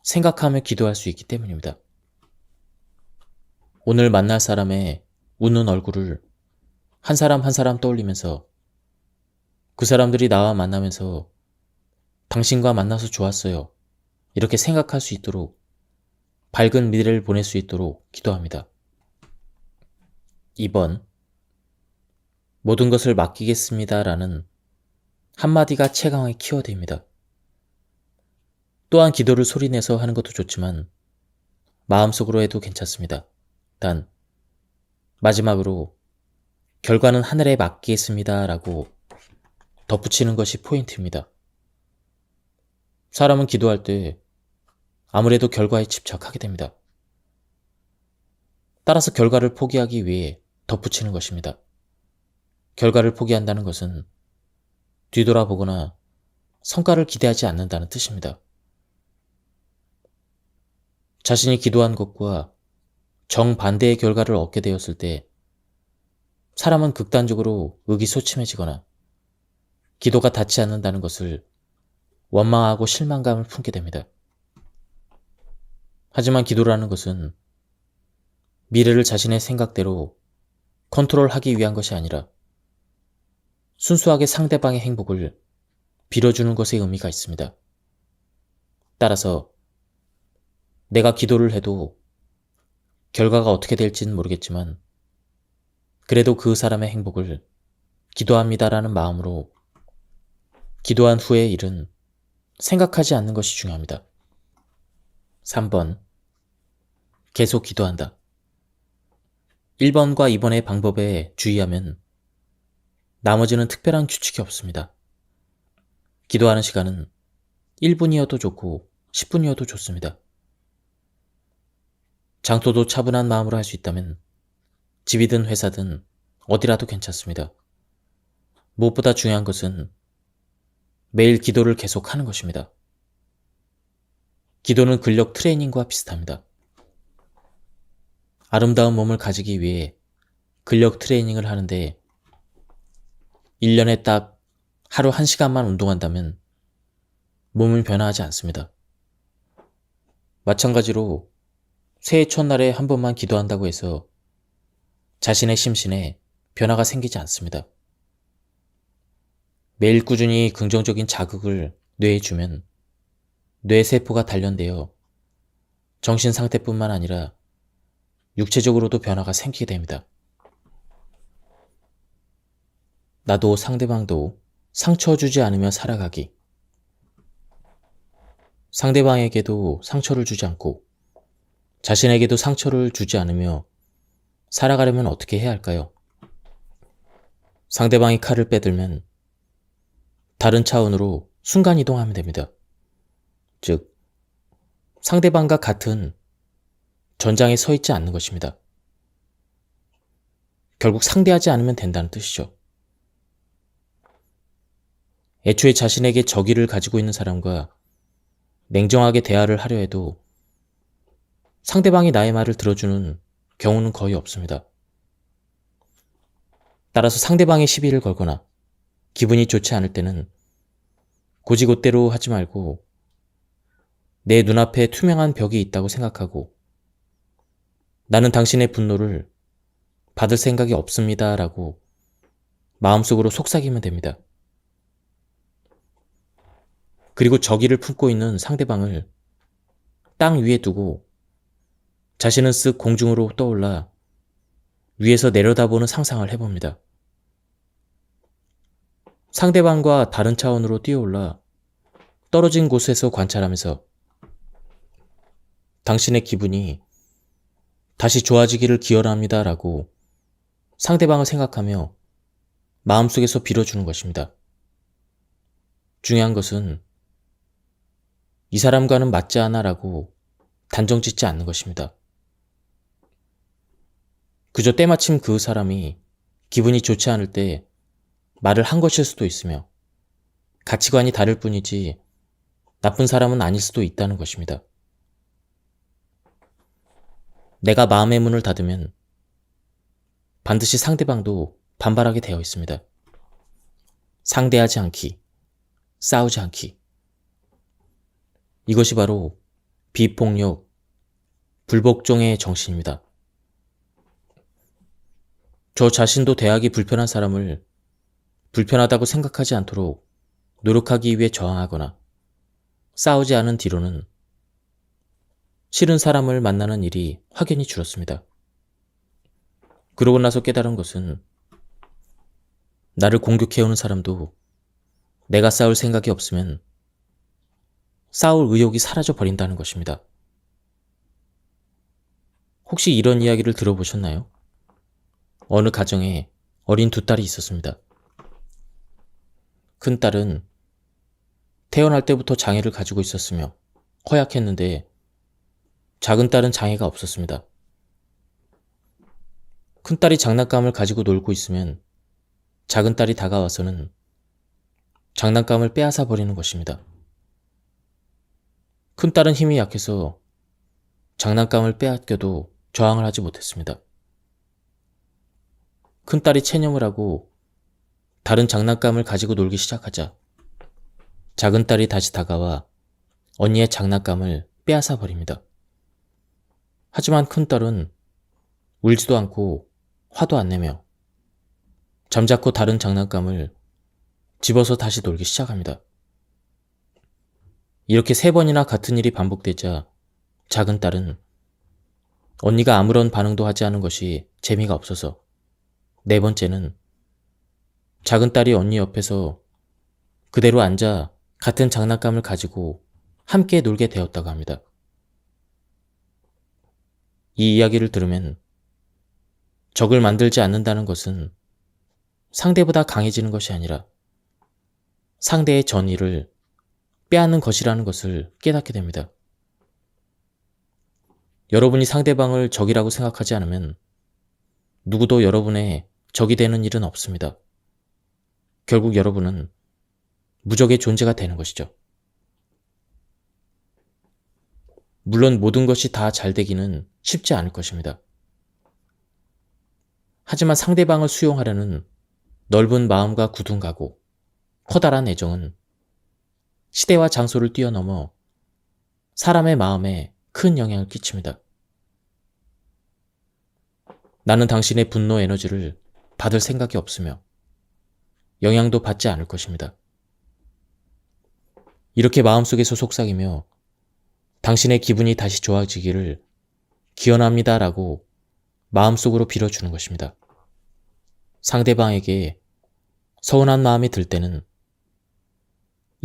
[SPEAKER 1] 생각하며 기도할 수 있기 때문입니다. 오늘 만날 사람의 웃는 얼굴을 한 사람 한 사람 떠올리면서 그 사람들이 나와 만나면서 당신과 만나서 좋았어요. 이렇게 생각할 수 있도록 밝은 미래를 보낼 수 있도록 기도합니다. 2번. 모든 것을 맡기겠습니다 라는 한마디가 최강의 키워드입니다. 또한 기도를 소리내서 하는 것도 좋지만 마음속으로 해도 괜찮습니다. 단 마지막으로 결과는 하늘에 맡기겠습니다 라고 덧붙이는 것이 포인트입니다. 사람은 기도할 때 아무래도 결과에 집착하게 됩니다. 따라서 결과를 포기하기 위해 덧붙이는 것입니다. 결과를 포기한다는 것은 뒤돌아보거나 성과를 기대하지 않는다는 뜻입니다. 자신이 기도한 것과 정반대의 결과를 얻게 되었을 때 사람은 극단적으로 의기소침해지거나 기도가 닿지 않는다는 것을 원망하고 실망감을 품게 됩니다. 하지만 기도라는 것은 미래를 자신의 생각대로 컨트롤하기 위한 것이 아니라 순수하게 상대방의 행복을 빌어주는 것에 의미가 있습니다. 따라서 내가 기도를 해도 결과가 어떻게 될지는 모르겠지만 그래도 그 사람의 행복을 기도합니다라는 마음으로 기도한 후의 일은 생각하지 않는 것이 중요합니다. 3번. 계속 기도한다. 1번과 2번의 방법에 주의하면 나머지는 특별한 규칙이 없습니다. 기도하는 시간은 1분이어도 좋고 10분이어도 좋습니다. 장소도 차분한 마음으로 할 수 있다면 집이든 회사든 어디라도 괜찮습니다. 무엇보다 중요한 것은 매일 기도를 계속하는 것입니다. 기도는 근력 트레이닝과 비슷합니다. 아름다운 몸을 가지기 위해 근력 트레이닝을 하는데 1년에 딱 하루 1시간만 운동한다면 몸은 변화하지 않습니다. 마찬가지로 새해 첫날에 한 번만 기도한다고 해서 자신의 심신에 변화가 생기지 않습니다. 매일 꾸준히 긍정적인 자극을 뇌에 주면 뇌세포가 단련되어 정신 상태뿐만 아니라 육체적으로도 변화가 생기게 됩니다. 나도 상대방도 상처 주지 않으며 살아가기. 상대방에게도 상처를 주지 않고 자신에게도 상처를 주지 않으며 살아가려면 어떻게 해야 할까요? 상대방이 칼을 빼들면 다른 차원으로 순간이동하면 됩니다. 즉, 상대방과 같은 전장에 서 있지 않는 것입니다. 결국 상대하지 않으면 된다는 뜻이죠. 애초에 자신에게 적의를 가지고 있는 사람과 냉정하게 대화를 하려 해도 상대방이 나의 말을 들어주는 경우는 거의 없습니다. 따라서 상대방의 시비를 걸거나 기분이 좋지 않을 때는 고지곳대로 하지 말고 내 눈앞에 투명한 벽이 있다고 생각하고 나는 당신의 분노를 받을 생각이 없습니다 라고 마음속으로 속삭이면 됩니다. 그리고 적의를 품고 있는 상대방을 땅 위에 두고 자신은 쓱 공중으로 떠올라 위에서 내려다보는 상상을 해봅니다. 상대방과 다른 차원으로 뛰어올라 떨어진 곳에서 관찰하면서 당신의 기분이 다시 좋아지기를 기원합니다 라고 상대방을 생각하며 마음속에서 빌어주는 것입니다. 중요한 것은 이 사람과는 맞지 않아 라고 단정 짓지 않는 것입니다. 그저 때마침 그 사람이 기분이 좋지 않을 때 말을 한 것일 수도 있으며 가치관이 다를 뿐이지 나쁜 사람은 아닐 수도 있다는 것입니다. 내가 마음의 문을 닫으면 반드시 상대방도 반발하게 되어 있습니다. 상대하지 않기, 싸우지 않기. 이것이 바로 비폭력, 불복종의 정신입니다. 저 자신도 대하기 불편한 사람을 불편하다고 생각하지 않도록 노력하기 위해 저항하거나 싸우지 않은 뒤로는 싫은 사람을 만나는 일이 확연히 줄었습니다. 그러고 나서 깨달은 것은 나를 공격해오는 사람도 내가 싸울 생각이 없으면 싸울 의욕이 사라져 버린다는 것입니다. 혹시 이런 이야기를 들어보셨나요? 어느 가정에 어린 두 딸이 있었습니다. 큰 딸은 태어날 때부터 장애를 가지고 있었으며 허약했는데 작은 딸은 장애가 없었습니다. 큰 딸이 장난감을 가지고 놀고 있으면 작은 딸이 다가와서는 장난감을 빼앗아 버리는 것입니다. 큰 딸은 힘이 약해서 장난감을 빼앗겨도 저항을 하지 못했습니다. 큰 딸이 체념을 하고 다른 장난감을 가지고 놀기 시작하자 작은 딸이 다시 다가와 언니의 장난감을 빼앗아 버립니다. 하지만 큰 딸은 울지도 않고 화도 안 내며 잠자코 다른 장난감을 집어서 다시 놀기 시작합니다. 이렇게 3번이나 같은 일이 반복되자 작은 딸은 언니가 아무런 반응도 하지 않은 것이 재미가 없어서 4번째는 작은 딸이 언니 옆에서 그대로 앉아 같은 장난감을 가지고 함께 놀게 되었다고 합니다. 이 이야기를 들으면 적을 만들지 않는다는 것은 상대보다 강해지는 것이 아니라 상대의 전의를 빼앗는 것이라는 것을 깨닫게 됩니다. 여러분이 상대방을 적이라고 생각하지 않으면 누구도 여러분의 적이 되는 일은 없습니다. 결국 여러분은 무적의 존재가 되는 것이죠. 물론 모든 것이 다 잘 되기는 쉽지 않을 것입니다. 하지만 상대방을 수용하려는 넓은 마음과 굳은 각오, 커다란 애정은 시대와 장소를 뛰어넘어 사람의 마음에 큰 영향을 끼칩니다. 나는 당신의 분노 에너지를 받을 생각이 없으며 영향도 받지 않을 것입니다. 이렇게 마음속에서 속삭이며 당신의 기분이 다시 좋아지기를 기원합니다라고 마음속으로 빌어주는 것입니다. 상대방에게 서운한 마음이 들 때는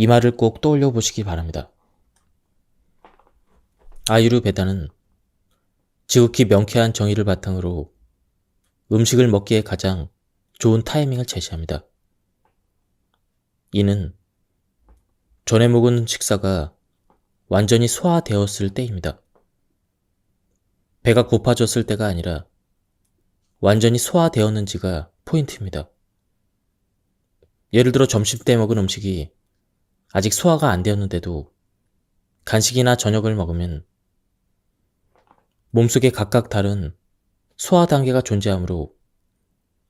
[SPEAKER 1] 이 말을 꼭 떠올려 보시기 바랍니다. 아유르베다는 지극히 명쾌한 정의를 바탕으로 음식을 먹기에 가장 좋은 타이밍을 제시합니다. 이는 전에 먹은 식사가 완전히 소화되었을 때입니다. 배가 고파졌을 때가 아니라 완전히 소화되었는지가 포인트입니다. 예를 들어 점심 때 먹은 음식이 아직 소화가 안 되었는데도 간식이나 저녁을 먹으면 몸속에 각각 다른 소화 단계가 존재하므로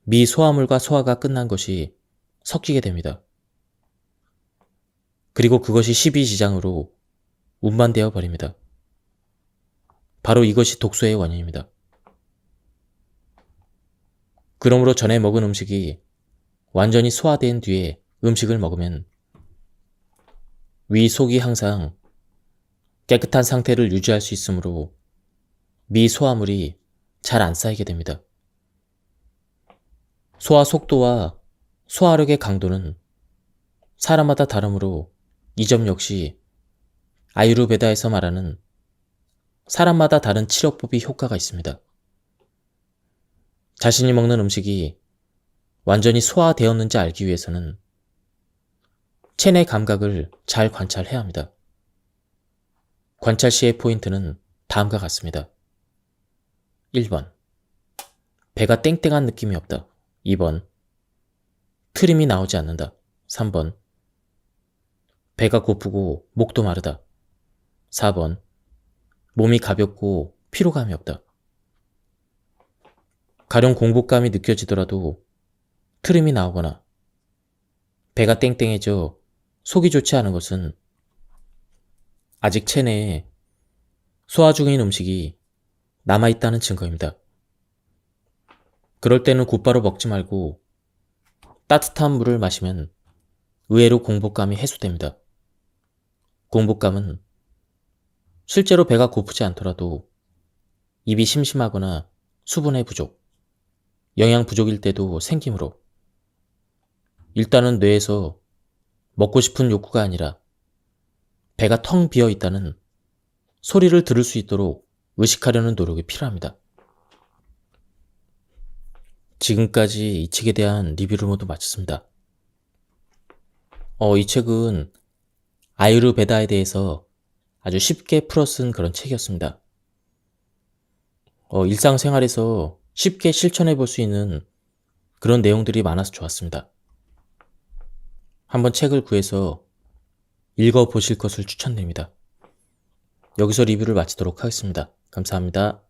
[SPEAKER 1] 미소화물과 소화가 끝난 것이 섞이게 됩니다. 그리고 그것이 십이지장으로 운반되어 버립니다. 바로 이것이 독소의 원인입니다. 그러므로 전에 먹은 음식이 완전히 소화된 뒤에 음식을 먹으면 위, 속이 항상 깨끗한 상태를 유지할 수 있으므로 미소화물이 잘 안 쌓이게 됩니다. 소화 속도와 소화력의 강도는 사람마다 다르므로 이 점 역시 아유르베다에서 말하는 사람마다 다른 치료법이 효과가 있습니다. 자신이 먹는 음식이 완전히 소화되었는지 알기 위해서는 체내 감각을 잘 관찰해야 합니다. 관찰 시의 포인트는 다음과 같습니다. 1번. 배가 땡땡한 느낌이 없다. 2번. 트림이 나오지 않는다. 3번. 배가 고프고 목도 마르다. 4번. 몸이 가볍고 피로감이 없다. 가령 공복감이 느껴지더라도 트림이 나오거나 배가 땡땡해져 속이 좋지 않은 것은 아직 체내에 소화 중인 음식이 남아있다는 증거입니다. 그럴 때는 곧바로 먹지 말고 따뜻한 물을 마시면 의외로 공복감이 해소됩니다. 공복감은 실제로 배가 고프지 않더라도 입이 심심하거나 수분의 부족, 영양 부족일 때도 생기므로 일단은 뇌에서 먹고 싶은 욕구가 아니라 배가 텅 비어 있다는 소리를 들을 수 있도록 의식하려는 노력이 필요합니다. 지금까지 이 책에 대한 리뷰를 모두 마쳤습니다. 이 책은 아유르베다에 대해서 아주 쉽게 풀어쓴 그런 책이었습니다. 일상생활에서 쉽게 실천해 볼 수 있는 그런 내용들이 많아서 좋았습니다. 한번 책을 구해서 읽어보실 것을 추천드립니다. 여기서 리뷰를 마치도록 하겠습니다. 감사합니다.